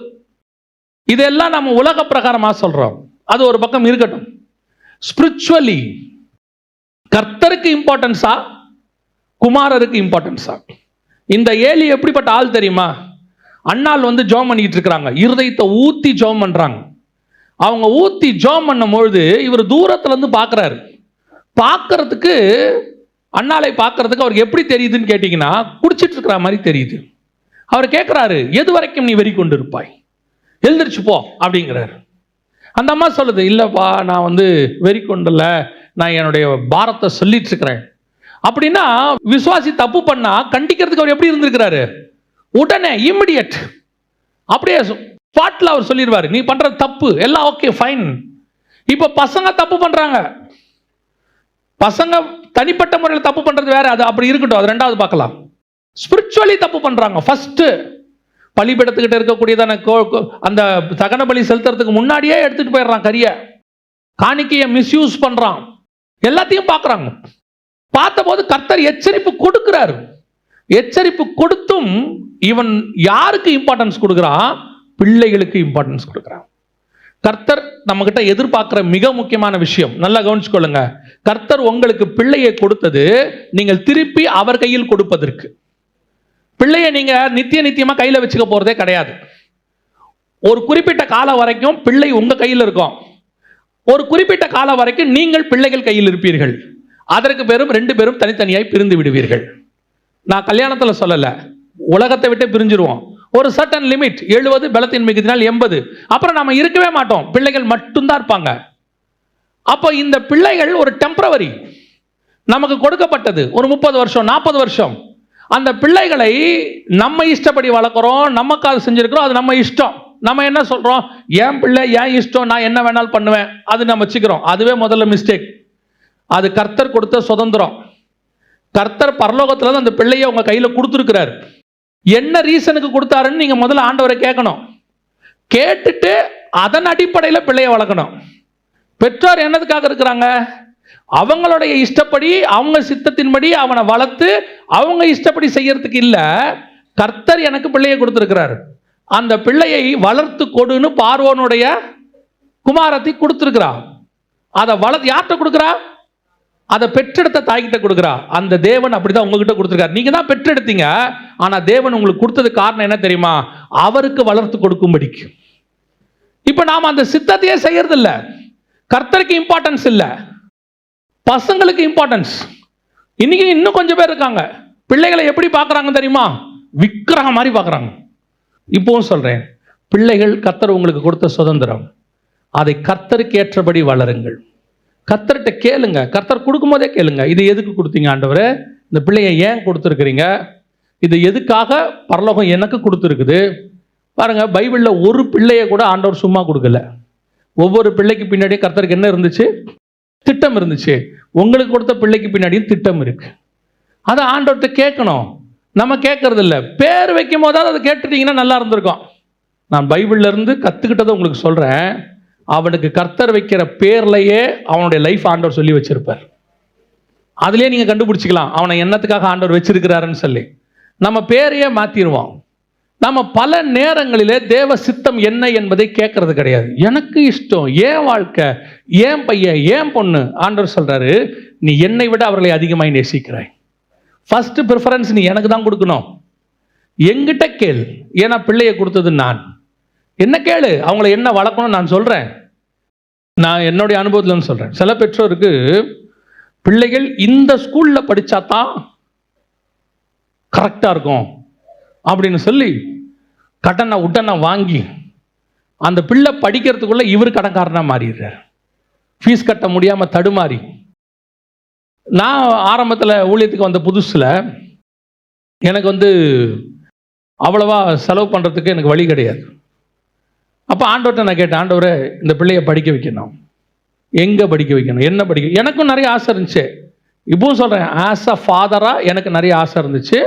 இதெல்லாம் நம்ம உலக பிரகாரமா சொல்றோம். அது ஒரு பக்கம் இருக்கட்டும். ஸ்பிரிச்சுவலி கர்த்தருக்கு இம்பார்ட்டன்ஸா, குமாரருக்கு இம்பார்ட்டன்ஸா? இந்த ஏலி எப்படிப்பட்ட ஆள் தெரியுமா? அண்ணால் ஜெபம் பண்ணிட்டு இருக்கிறாங்க, இருதயத்தை ஊத்தி ஜெபம் பண்றாங்க. அவங்க ஊத்தி ஜெபம் பண்ணும் பொழுது இவர் தூரத்துல இருந்து பார்க்கறாரு. பார்க்கறதுக்கு, அண்ணாலை பார்க்கறதுக்கு அவருக்கு எப்படி தெரியுதுன்னு கேட்டீங்கன்னா, குடிச்சிட்டு இருக்கிற மாதிரி தெரியுது. அவர் கேட்கிறாரு, எது வரைக்கும் நீ வெறி கொண்டு இருப்பாய்? எழுந்திரிச்சு போ அப்படிங்கிறாரு. அந்த அம்மா சொல்லுது, இல்லப்பா நான் வெறி கொண்டுல, நான் என்னுடைய பாரத்தை சொல்லிட்டு இருக்கிறேன். அப்படின்னா விசுவாசி தப்பு பண்ணா கண்டிக்கிறதுக்கு அவர் எப்படி இருந்திருக்கிறாரு? உடனே இமிடியட், அப்படியே ஸ்பாட்ல அவர் சொல்லிடுவாரு, நீ பண்ற தப்பு, எல்லாம் ஓகே ஃபைன். இப்ப பசங்க தப்பு பண்றாங்க. பசங்க தனிப்பட்ட முறையில் தப்பு பண்றது வேற, அது அப்படி இருக்கட்டும், அது 2வது பார்க்கலாம். ஸ்பிரிச்சுவலி தப்பு பண்றாங்க. ஃபர்ஸ்ட் பலிபீடத்துக்கிட்ட இருக்கக்கூடியதான அந்த தகன பலி செலுத்துறதுக்கு முன்னாடியே எடுத்துட்டு போயிடுறான் கரிய, காணிக்கையை மிஸ்யூஸ் பண்றான். எல்லாத்தையும் பார்க்கறாங்க. பார்த்தபோது கர்த்தர் எச்சரிப்பு கொடுக்கிறார். எச்சரிப்பு கொடுத்தும் இவன் யாருக்கு இம்பார்ட்டன்ஸ் கொடுக்கிறான்? பிள்ளைகளுக்கு இம்பார்ட்டன்ஸ் கொடுக்கிறான். கர்த்தர் நம்ம கிட்ட எதிர்பார்க்கிற மிக முக்கியமான விஷயம், நல்லா கவனிச்சுக்கொள்ளுங்க. கர்த்தர் உங்களுக்கு பிள்ளையை கொடுத்தது நீங்கள் திருப்பி அவர் கையில் கொடுப்பதற்கு. பிள்ளையை நீங்க நித்தியமா கையில வச்சுக்க போறதே கிடையாது. ஒரு குறிப்பிட்ட காலம் வரைக்கும் பிள்ளை உங்க கையில் இருக்கும். ஒரு குறிப்பிட்ட காலம் வரைக்கும் நீங்கள் பிள்ளைகள் கையில் இருப்பீர்கள். அதற்கு பேரும் 2 பேரும் தனித்தனியாய் பிரிந்து விடுவீர்கள். நான் கல்யாணத்துல சொல்லல, உலகத்தை விட்டு பிரிஞ்சிருவோம். ஒரு சர்டன் லிமிட், 70 பலத்தின் மிகுதினால் 80, அப்புறம் நாம இருக்கவே மாட்டோம், பிள்ளைகள் மட்டும்தான் இருப்பாங்க. அப்போ இந்த பிள்ளைகள் ஒரு டெம்பரவரி, நமக்கு கொடுக்கப்பட்டது ஒரு 30 வருஷம் 40 வருஷம். அந்த பிள்ளைகளை நம்ம இஷ்டப்படி வளர்க்குறோம், நமக்காக செஞ்சிருக்கிறோம், அது நம்ம இஷ்டம். நம்ம என்ன சொல்றோம்? என் பிள்ளை என் இஷ்டம், நான் என்ன வேணாலும் பண்ணுவேன், அது நம்ம வச்சுக்கிறோம். அதுவே முதல்ல மிஸ்டேக். அது கர்த்தர் கொடுத்த சுதந்திரம். கர்த்தர் பரலோகத்துல அந்த பிள்ளையை உங்க கையில கொடுத்துருக்கிறார். என்ன ரீசனுக்கு கொடுத்தாருன்னு நீங்க முதல்ல ஆண்டவரை கேட்கணும். கேட்டுட்டு அதன் அடிப்படையில் பிள்ளையை வளர்க்கணும். பெற்றோர் என்னதுக்காக இருக்கிறாங்க? அவங்களுடைய இஷ்டப்படி, அவங்க சித்தத்தின்படி அவனை வளர்த்து அவங்க இஷ்டப்படி செய்யறதுக்கு இல்ல. கர்த்தர் எனக்கு பிள்ளையை கொடுத்திருக்கிறார், அந்த பிள்ளையை வளர்த்து கொடுன்னு பார்வோனுடைய குமாரத்தை கொடுத்திருக்கிறார். அதை வளர்த்து யார்கிட்ட கொடுக்கிறா? அதை பெற்றெடுத்த தாய்கிட்ட கொடுக்கிறா. அந்த தேவன் அப்படிதான் உங்ககிட்ட கொடுத்திருக்காரு. நீங்க தான் பெற்றெடுத்தீங்க, ஆனா தேவன் உங்களுக்கு கொடுத்தது காரணம் என்ன தெரியுமா? அவருக்கு வளர்த்து கொடுக்கும்படிக்கு. இப்ப நாம அந்த சித்தத்தையே செய்யறது இல்ல. கர்த்தருக்கு இம்பார்ட்டன்ஸ் இல்ல, பசங்களுக்கு இம்பார்ட்டன்ஸ். இன்னைக்கு இன்னும் கொஞ்சம் பேர் இருக்காங்க, பிள்ளைகளை எப்படி பார்க்கறாங்க தெரியுமா? விக்கிரகம் மாதிரி பார்க்கறாங்க. இப்பவும் சொல்றேன், பிள்ளைகள் கர்த்தர் உங்களுக்கு கொடுத்த சுதந்திரம், அதை கர்த்தருக்கு ஏற்றபடி வளருங்கள். கர்த்தர்கிட்ட கேளுங்க, கர்த்தர் கொடுக்கும்போதே கேளுங்க, இது எதுக்கு கொடுத்தீங்க ஆண்டவரே, இந்த பிள்ளையை ஏன் கொடுத்துருக்கிறீங்க, இது எதுக்காக பரலோகம் எனக்கு கொடுத்துருக்குது. பாருங்க, பைபிளில் ஒரு பிள்ளையை கூட ஆண்டவர் சும்மா கொடுக்கல. ஒவ்வொரு பிள்ளைக்கு பின்னாடியே கர்த்தருக்கு என்ன இருந்துச்சு? திட்டம் இருந்துச்சு. உங்களுக்கு கொடுத்த பிள்ளைக்கு பின்னாடியும் திட்டம் இருக்கு. அதை ஆண்டவர்கிட்ட கேட்கணும். நம்ம கேட்கறது இல்லை. பேர் வைக்கும் போதாவது அதை கேட்டுட்டீங்கன்னா நல்லா இருந்திருக்கும். நான் பைபிள்ல இருந்து கற்றுக்கிட்டதை உங்களுக்கு சொல்கிறேன். அவனுக்கு கர்த்தர் வைக்கிற பேர்லையே அவனுடைய லைஃப் ஆண்டவர் சொல்லி வச்சிருப்பார். அதுலேயே நீங்கள் கண்டுபிடிச்சிக்கலாம் அவனை என்னத்துக்காக ஆண்டவர் வச்சிருக்கிறாருன்னு சொல்லி. நம்ம பேரையே மாற்றிடுவோம். நம்ம பல நேரங்களிலே தேவ சித்தம் என்ன என்பதை கேட்கறது கிடையாது. எனக்கு இஷ்டம், ஏன் வாழ்க்கை, ஏன் பையன், ஏன் பொண்ணு. ஆண்டவர் சொல்றாரு, நீ என்னை விட அவர்களை அதிகமாய் நேசிக்கிறாய். ஃபர்ஸ்ட் ப்ரிஃபரன்ஸ் நீ எனக்கு தான் கொடுக்கணும். எங்கிட்ட கேள், ஏன்னா பிள்ளையை கொடுத்தது நான். என்ன கேளு, அவங்கள என்ன வளர்க்கணும் நான் சொல்றேன். நான் என்னுடைய அனுபவத்தில் சொல்றேன். சில பெற்றோருக்கு பிள்ளைகள் இந்த ஸ்கூல்ல படிச்சா தான் கரெக்டா இருக்கும் அப்படின்னு சொல்லி கடனை உடனே வாங்கி அந்த பிள்ளை படிக்கிறதுக்குள்ள இவர் கடன்காரனா மாறிடுறார். ஃபீஸ் கட்ட முடியாம தடுமாறி. நான் ஆரம்பத்தில் ஊழியத்துக்கு வந்த புதுசில் எனக்கு அவ்வளவா செலவு பண்ணுறதுக்கு எனக்கு வழி கிடையாது. அப்போ ஆண்டவர்கிட்ட நான் கேட்டேன், ஆண்டவரே இந்த பிள்ளையை படிக்க வைக்கணும், எங்கே படிக்க வைக்கணும், என்ன படிக்க. எனக்கும் நிறைய ஆசை இருந்துச்சு. இப்பவும் சொல்கிறேன், ஆஸ் அ ஃபாதராக எனக்கு நிறைய ஆசை இருந்துச்சு.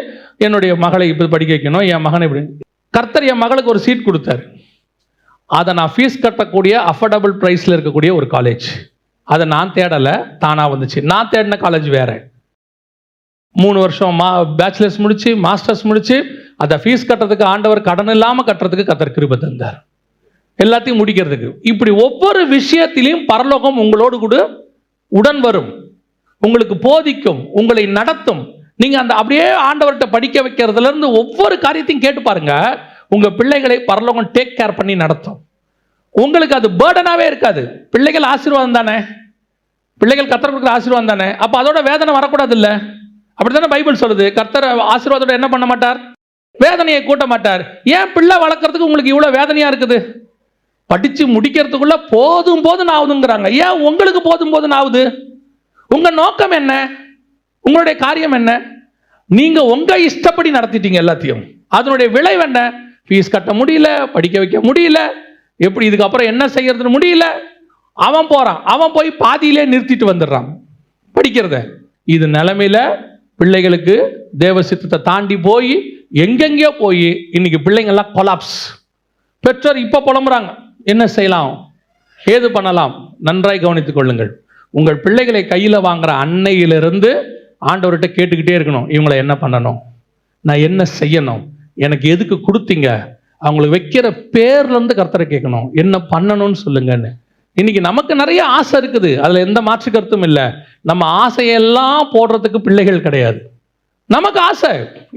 என்னுடைய மகளை இப்படி படிக்க வைக்கணும், என் மகனை இப்படி. கர்த்தர் என் மகளுக்கு ஒரு சீட் கொடுத்தாரு. அதை நான் ஃபீஸ் கட்டக்கூடிய அஃபோர்டபுள் ப்ரைஸில் இருக்கக்கூடிய ஒரு காலேஜ். அதை நான் தேடலை, தானாக வந்துச்சு. நான் தேடின காலேஜ் வேறு. 3 வருஷம் பேச்சுலர்ஸ் முடிச்சு, மாஸ்டர்ஸ் முடிச்சு, அதை ஃபீஸ் கட்டுறதுக்கு ஆண்டவர் கடன் இல்லாமல் கட்டுறதுக்கு கர்த்தர் கிருபை தந்தார், எல்லாத்தையும் முடிக்கிறதுக்கு. இப்படி ஒவ்வொரு விஷயத்திலையும் பரலோகம் உங்களோடு கூட உடன் வரும், உங்களுக்கு போதிக்கும், உங்களை நடத்தும். நீங்க அந்த அப்படியே ஆண்டவர்கிட்ட படிக்க வைக்கிறதுல இருந்து ஒவ்வொரு காரியத்தையும் கேட்டு பாருங்க. உங்க பிள்ளைகளை பரலோகம் டேக் கேர் பண்ணி நடத்தும். உங்களுக்கு அது பேர்டனாவே இருக்காது. பிள்ளைகள் ஆசீர்வாதம் தானே, பிள்ளைகள் கர்த்தர் கொடுக்குற ஆசீர்வாதம் தானே. அப்ப அதோட வேதனை வரக்கூடாது இல்ல? அப்படித்தானே பைபிள் சொல்லுது. கர்த்தர் ஆசீர்வாதத்தோட என்ன பண்ண மாட்டார்? வேதனையை கூட்ட மாட்டார். ஏன் பிள்ளை வளர்க்கறதுக்கு உங்களுக்கு இவ்வளவு வேதனையா இருக்குது? படிச்சு முடிக்கிறதுக்குள்ள போதும் போதும் ஆகுதுங்கிறாங்க. ஏன் உங்களுக்கு போதும் போதும் ஆகுது? உங்க நோக்கம் என்ன? உங்களுடைய காரியம் என்ன? நீங்க உங்க இஷ்டப்படி நடத்திட்டீங்க எல்லாத்தையும். அதனுடைய விளைவு என்ன? ஃபீஸ் கட்ட முடியல, படிக்க வைக்க முடியல, எப்படி இதுக்கப்புறம் என்ன செய்யறதுன்னு முடியல. அவன் போறான், அவன் போய் பாதியிலே நிறுத்திட்டு வந்துடுறான் படிக்கிறத. இது நிலைமையில பிள்ளைகளுக்கு தேவ சித்தத்தை தாண்டி போய் எங்கெங்கயோ போய் இன்னைக்கு பிள்ளைங்கள்லாம் கொலாப்ஸ். பெற்றோர் இப்ப புலம்புறாங்க, என்ன செய்யலாம், ஏது பண்ணலாம். நன்றாய் கவனித்துக் கொள்ளுங்கள். உங்கள் பிள்ளைகளை கையில வாங்குற அன்னையிலிருந்து ஆண்டவர்கிட்ட கேட்டுக்கிட்டே இருக்கணும், இவங்களை என்ன பண்ணணும், நான் என்ன செய்யணும், எனக்கு எதுக்கு கொடுத்தீங்க. அவங்களுக்கு வைக்கிற பேர்ல இருந்து கர்த்தரை கேட்கணும், என்ன பண்ணணும்னு சொல்லுங்கன்னு. இன்னைக்கு நமக்கு நிறைய ஆசை இருக்குது, அதுல எந்த மாற்று கருத்தும் இல்லை. நம்ம ஆசையெல்லாம் போடுறதுக்கு பிள்ளைகள் கிடையாது. நமக்கு ஆசை,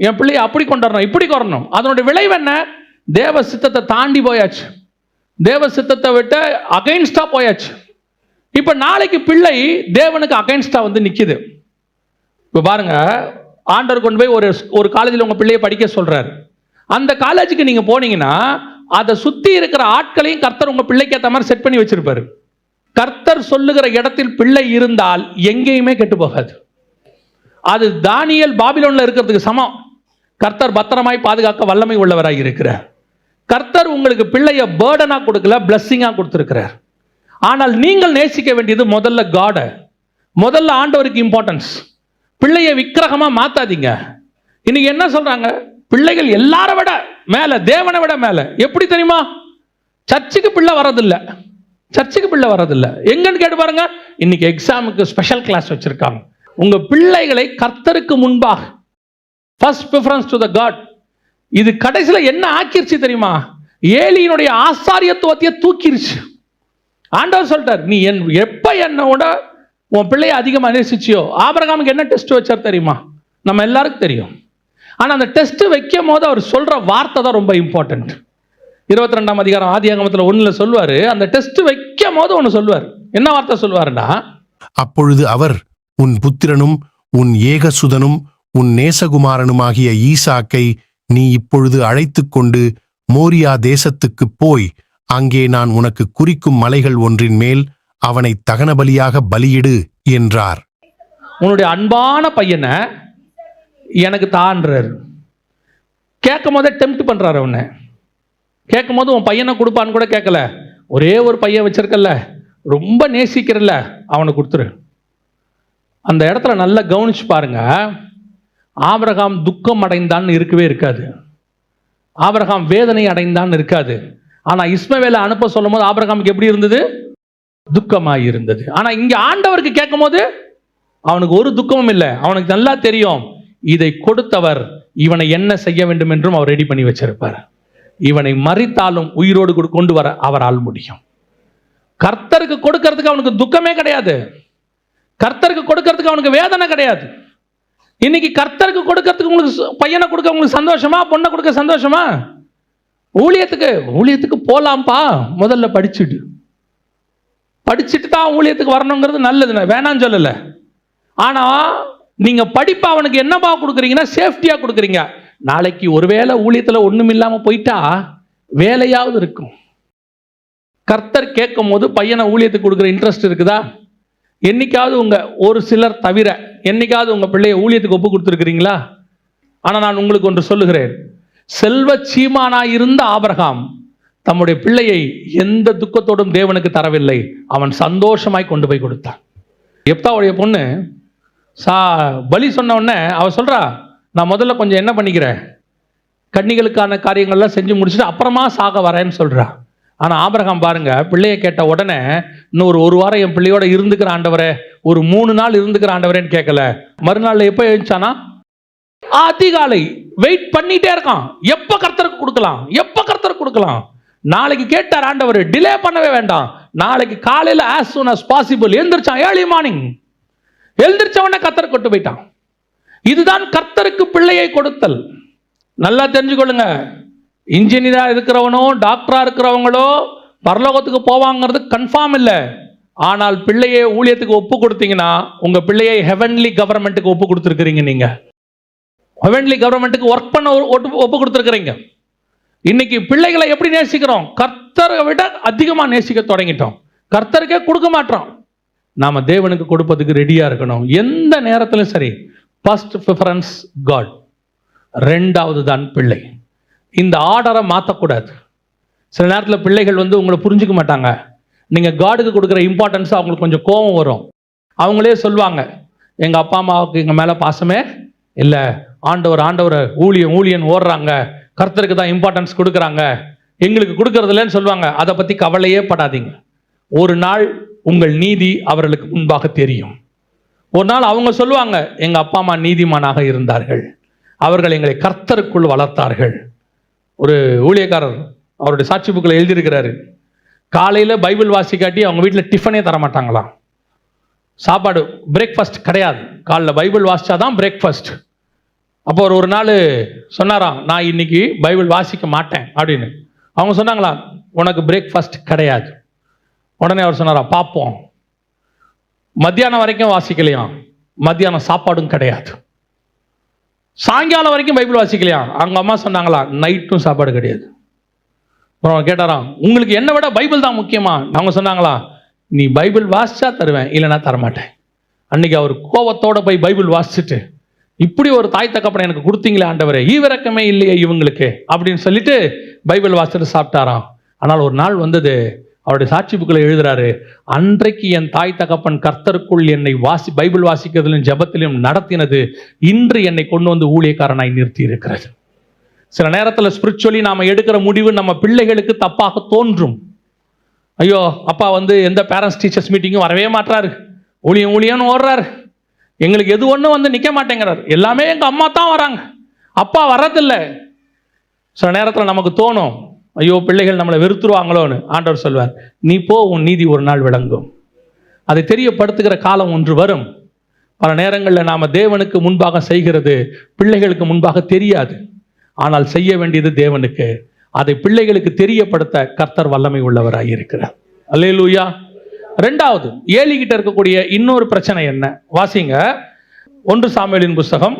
என் பிள்ளையை அப்படி கொண்டாடணும், இப்படி கொறணும். அதனுடைய விளைவு என்ன? தேவ சித்தத்தை தாண்டி போயாச்சு, தேவ சித்தத்தை விட்டு அகைன்ஸ்டா போயாச்சு. இப்ப நாளைக்கு பிள்ளை தேவனுக்கு அகைன்ஸ்டா நிக்குது. இப்ப பாருங்க, ஆண்டவர் கொண்டு போய் ஒரு காலேஜில் உங்க பிள்ளையை படிக்க சொல்றாரு. அந்த காலேஜுக்கு நீங்க போனீங்கன்னா அதை சுத்தி இருக்கிற ஆட்களையும் கர்த்தர் உங்க பிள்ளைக்கு ஏற்ற மாதிரி செட் பண்ணி வச்சிருப்பாரு. கர்த்தர் சொல்லுகிற இடத்தில் பிள்ளை இருந்தால் எங்கேயுமே கெட்டு போகாது. அது தானியேல் பாபிலோன்ல இருக்கிறதுக்கு சமம். கர்த்தர் பத்திரமாய் பாதுகாக்க வல்லமை உள்ளவராய் இருக்கிறார். கர்த்தர் உங்களுக்கு பிள்ளைய பேர்டனா கொடுக்கல, பிளஸ்ஸிங்கா கொடுத்திருக்கிறார். ஆனால் நீங்கள் நேசிக்க வேண்டியது முதல்ல காட, முதல்ல ஆண்டவருக்கு இம்பார்ட்டன்ஸ். பிள்ளையை விக்கிரகமா மாத்தாதீங்க. இன்னைக்கு என்ன சொல்றாங்க, பிள்ளைகள் எல்லார விட மேல, தேவனை விட மேல. எப்படி தெரியுமா? சர்ச்சுக்கு பிள்ளை வரதில்லை, சர்ச்சுக்கு பிள்ளை வரதில்லை. எங்கன்னு கேட்டு பாருங்க. இன்னைக்கு எக்ஸாமுக்கு ஸ்பெஷல் கிளாஸ் வச்சிருக்காங்க. உங்க பிள்ளைகளை கர்த்தருக்கு முன்பாக first preference to the God. இது கடைசியில என்ன ஆக்கிருச்சு தெரியுமா? ஏலியினுடைய ஆசாரியத்துவத்தையே தூக்கிருச்சு. ஆண்டவர் சொல்றார், நீ எப்ப என்னோட உன் பிள்ளையை அதிகமாக நேசிச்சியோ. ஆபிரகாமுக்கு என்ன டெஸ்ட் வச்சார் தெரியுமா? நம்ம எல்லாருக்கும் தெரியும். ஆனா அந்த டெஸ்ட் வைக்கும் போது அவர் சொல்ற வார்த்தை தான் ரொம்ப இம்பார்ட்டன்ட். 22ஆம் அதிகாரம் ஆதியாகமத்தில் 1 சொல்லுவாரு. அந்த டெஸ்ட் வைக்கும் போது ஒன்று சொல்லுவார். என்ன வார்த்தை சொல்லுவாருன்னா, அப்பொழுது அவர், உன் புத்திரனும் உன் ஏகசுதனும் உன் நேசகுமாரனுமாகிய ஈசாக்கை நீ இப்பொழுது அழைத்துக் கொண்டு மோரியா தேசத்துக்குப் போய் அங்கே நான் உனக்கு குறிக்கும் மலைகள் ஒன்றின் மேல் அவனை தகனபலியாக பலியிடு என்றார். உன்னுடைய அன்பான பையனை எனக்கு தான்றார். கேட்கும் போதே டெம்ப்ட் பண்றாரு. அவனை கேட்கும் போது உன் பையனை கொடுப்பான்னு கூட கேட்கல. ஒரே ஒரு பையன் வச்சிருக்கல, ரொம்ப நேசிக்கிறல்ல, அவனை கொடுத்துரு. அந்த இடத்துல நல்லா கவனிச்சு பாருங்க. ஆபிரகாம் துக்கம் அடைந்தான்னு இருக்கவே இருக்காது. ஆபிரகாம் வேதனை அடைந்தான்னு இருக்காது. ஆனா இஸ்மவேலை அனுப்ப சொல்லும் போது ஆபிரகாமுக்கு எப்படி இருந்தது? துக்கமாய் இருந்தது. ஆனா இங்க ஆண்டவருக்கு கேட்கும் போது அவனுக்கு ஒரு துக்கமும் இல்லை. அவனுக்கு நல்லா தெரியும், இதை கொடுத்தவர் இவனை என்ன செய்ய வேண்டும் என்றும் அவர் ரெடி பண்ணி வச்சிருப்பார். இவனை மரித்தாலும் உயிரோடு கொண்டு வர அவரால் முடியும். கர்த்தருக்கு கொடுக்கறதுக்கு அவனுக்கு துக்கமே கிடையாது. கர்த்தருக்கு கொடுக்கறதுக்கு அவனுக்கு வேதனை கிடையாது. இன்னைக்கு கர்த்தருக்கு கொடுக்கறதுக்கு உங்களுக்கு பையனை கொடுக்க உங்களுக்கு சந்தோஷமா, பொண்ணை கொடுக்க சந்தோஷமா? ஊழியத்துக்கு போலாம்ப்பா, முதல்ல படிச்சுட்டு தான் ஊழியத்துக்கு வரணுங்கிறது நல்லது, வேணான்னு சொல்லல. ஆனா நீங்க படிப்பா அவனுக்கு என்னப்பா கொடுக்குறீங்கன்னா சேஃப்டியா கொடுக்குறீங்க. நாளைக்கு ஒருவேளை ஊழியத்துல ஒண்ணும் இல்லாம போயிட்டா வேலையாவது இருக்கும். கர்த்தர் கேட்கும் போது பையனை ஊழியத்துக்கு கொடுக்குற இன்ட்ரெஸ்ட் இருக்குதா? என்னைக்காவது உங்க ஒரு சிலர் தவிர என்னைக்காவது உங்க பிள்ளைய ஊழியத்துக்கு ஒப்பு கொடுத்துருக்கிறீங்களா? ஆனா நான் உங்களுக்கு ஒன்று சொல்லுகிறேன், செல்வ சீமானாய் இருந்த ஆபிரகாம் தம்முடைய பிள்ளையை எந்த துக்கத்தோடும் தேவனுக்கு தரவில்லை. அவன் சந்தோஷமாய் கொண்டு போய் கொடுத்தான். எப்தாவுடைய பொண்ணு பலி சொன்ன உடனே அவ சொல்றா, நான் முதல்ல கொஞ்சம் என்ன பண்ணிக்கிறேன், கன்னிகளுக்கான காரியங்கள்லாம் செஞ்சு முடிச்சுட்டு அப்புறமா சாக வரேன்னு சொல்றா. ஆனா ஆபிரகாம் பாருங்க, பிள்ளையை கேட்ட உடனே இன்னும் ஒரு வாரம் என் பிள்ளையோட இருந்துக்கிற ஆண்டவரே, ஒரு 3 நாள் இருந்துக்கிற ஆண்டவரேன்னு கேட்கல. மறுநாள் எப்ப எழுந்தானா? அதிகாலை வெயிட் பண்ணிட்டே இருக்கான். எப்ப கர்த்தருக்கு கொடுக்கலாம். நாளைக்கு கேட்டார் ஆண்டவர், டிலே பண்ணவே வேண்டாம், நாளைக்கு காலையில as soon as possible எழுந்திருச்சான். ஏர்லி மார்னிங் எழுந்திருச்ச உடனே கர்த்தர் கொண்டு போயிட்டான். இதுதான் கர்த்தருக்கு பிள்ளையை கொடுத்தல். நல்லா தெரிஞ்சுக்கொள்ளுங்க, இன்ஜினியரா இருக்கிறவனோ டாக்டரா இருக்கிறவங்களோ பரலோகத்துக்கு போவாங்கிறது கன்ஃபார்ம் இல்லை. ஆனால் பிள்ளையை ஊழியத்துக்கு ஒப்பு கொடுத்தீங்கன்னா உங்க பிள்ளையை ஹெவன்லி கவர்மெண்ட்டுக்கு ஒப்பு கொடுத்துருக்கிறீங்க. நீங்க ஹெவன்லி கவர்மெண்ட்டுக்கு ஒர்க் பண்ண ஒப்பு கொடுத்துருக்கிறீங்க. இன்னைக்கு பிள்ளைகளை எப்படி நேசிக்கிறோம்? கர்த்தரை விட அதிகமாக நேசிக்க தொடங்கிட்டோம். கர்த்தருக்கே கொடுக்க மாட்டோம். நாம தேவனுக்கு கொடுப்பதுக்கு ரெடியா இருக்கணும். எந்த நேரத்திலும் சரி, ஃபர்ஸ்ட் ப்ரிஃபரன்ஸ் காட், ரெண்டாவது தான் பிள்ளை. இந்த ஆர்டரை மாற்றக்கூடாது. சில நேரத்தில் பிள்ளைகள் உங்களை புரிஞ்சுக்க மாட்டாங்க. நீங்கள் காடுக்கு கொடுக்குற இம்பார்ட்டன்ஸ் அவங்களுக்கு கொஞ்சம் கோபம் வரும். அவங்களே சொல்லுவாங்க, எங்கள் அப்பா அம்மாவுக்கு எங்கள் மேலே பாசமே இல்லை, ஆண்டவர் ஊழியன் ஓடுறாங்க, கர்த்தருக்கு தான் இம்பார்ட்டன்ஸ் கொடுக்குறாங்க, எங்களுக்கு கொடுக்கறதில்லன்னு சொல்லுவாங்க. அதை பற்றி கவலையே படாதீங்க. ஒரு நாள் உங்கள் நீதி அவர்களுக்கு முன்பாக தெரியும். ஒரு நாள் அவங்க சொல்லுவாங்க, எங்கள் அப்பா அம்மா நீதிமானாக இருந்தார்கள், அவர்கள் எங்களை கர்த்தருக்குள் வளர்த்தார்கள். ஒரு ஊழியக்காரர் அவருடைய சாட்சி புக்கில் எழுதியிருக்கிறாரு, காலையில் பைபிள் வாசிக்காட்டி அவங்க வீட்டில் டிஃபனே தரமாட்டாங்களாம். சாப்பாடு பிரேக்ஃபாஸ்ட் கிடையாது, காலைல பைபிள் வாசிச்சாதான் பிரேக்ஃபாஸ்ட். அப்போ ஒரு நாள் சொன்னாராம், நான் இன்னைக்கு பைபிள் வாசிக்க மாட்டேன் அப்படின்னு. அவங்க சொன்னாங்களா, உனக்கு பிரேக்ஃபாஸ்ட் கிடையாது. உடனே அவர் சொன்னாராம், பார்ப்போம். மத்தியானம் வரைக்கும் வாசிக்கலையாம், மத்தியானம் சாப்பாடும் கிடையாது. சாயங்காலம் வரைக்கும் பைபிள் வாசிக்கலையாம். அவங்க அம்மா சொன்னாங்களா, நைட்டும் சாப்பாடு கிடையாது. அப்புறம் கேட்டாராம், உங்களுக்கு என்ன விட பைபிள் தான் முக்கியமா? அவங்க சொன்னாங்களா, நீ பைபிள் வாசிச்சா தருவேன், இல்லைன்னா தரமாட்டேன். அன்னைக்கு அவர் கோபத்தோட போய் பைபிள் வாசிச்சுட்டு, இப்படி ஒரு தாய் தகப்பனை எனக்கு கொடுத்தீங்களே ஆண்டவரே, ஈவிரக்கமே இல்லையே இவங்களுக்கு அப்படின்னு சொல்லிட்டு பைபிள் வாசிச்சுட்டு சாப்பிட்டாராம். ஆனால் ஒரு நாள் வந்தது, அவருடைய சாட்சி புக்கில் எழுதுறாரு, அன்றைக்கு என் தாய் தகப்பன் கர்த்தருக்குள் என்னை பைபிள் வாசிக்கிறதிலும் ஜெபத்திலும் நடத்தினது இன்று என்னை கொண்டு வந்து ஊழியக்காரனாய் நிறுத்தி இருக்கிறது. சில நேரத்தில் ஸ்பிரிச்சுவலி நாம எடுக்கிற முடிவு நம்ம பிள்ளைகளுக்கு தப்பாக தோன்றும். ஐயோ, அப்பா எந்த பேரண்ட்ஸ் டீச்சர்ஸ் மீட்டிங்கும் வரவே மாட்டாரு, ஊழியம்னு ஓடுறாரு, எங்களுக்கு எது ஒன்றும் நிற்க மாட்டேங்கிறார், எல்லாமே எங்கள் அம்மா தான் வராங்க, அப்பா வர்றதில்லை. சில நேரத்தில் நமக்கு தோணும், ஐயோ பிள்ளைகள் நம்மளை வெறுத்துருவாங்களோன்னு. ஆண்டவர் சொல்வார், நீ போ, உன் நீதி ஒரு நாள் விளங்கும். அதை தெரியப்படுத்துகிற காலம் ஒன்று வரும். பல நேரங்களில் நாம் தேவனுக்கு முன்பாக செய்கிறது பிள்ளைகளுக்கு முன்பாக தெரியாது. ஆனால் செய்ய வேண்டியது தேவனுக்கு. அதை பிள்ளைகளுக்கு தெரியப்படுத்த கர்த்தர் வல்லமை உள்ளவராக இருக்கிறார். அல்லேலூயா. ரெண்டாவது, ஏலிகிட்ட இருக்கக்கூடிய இன்னொரு பிரச்சனை என்ன? வாசிங்க, 1 சாமுவேலின் புஸ்தகம்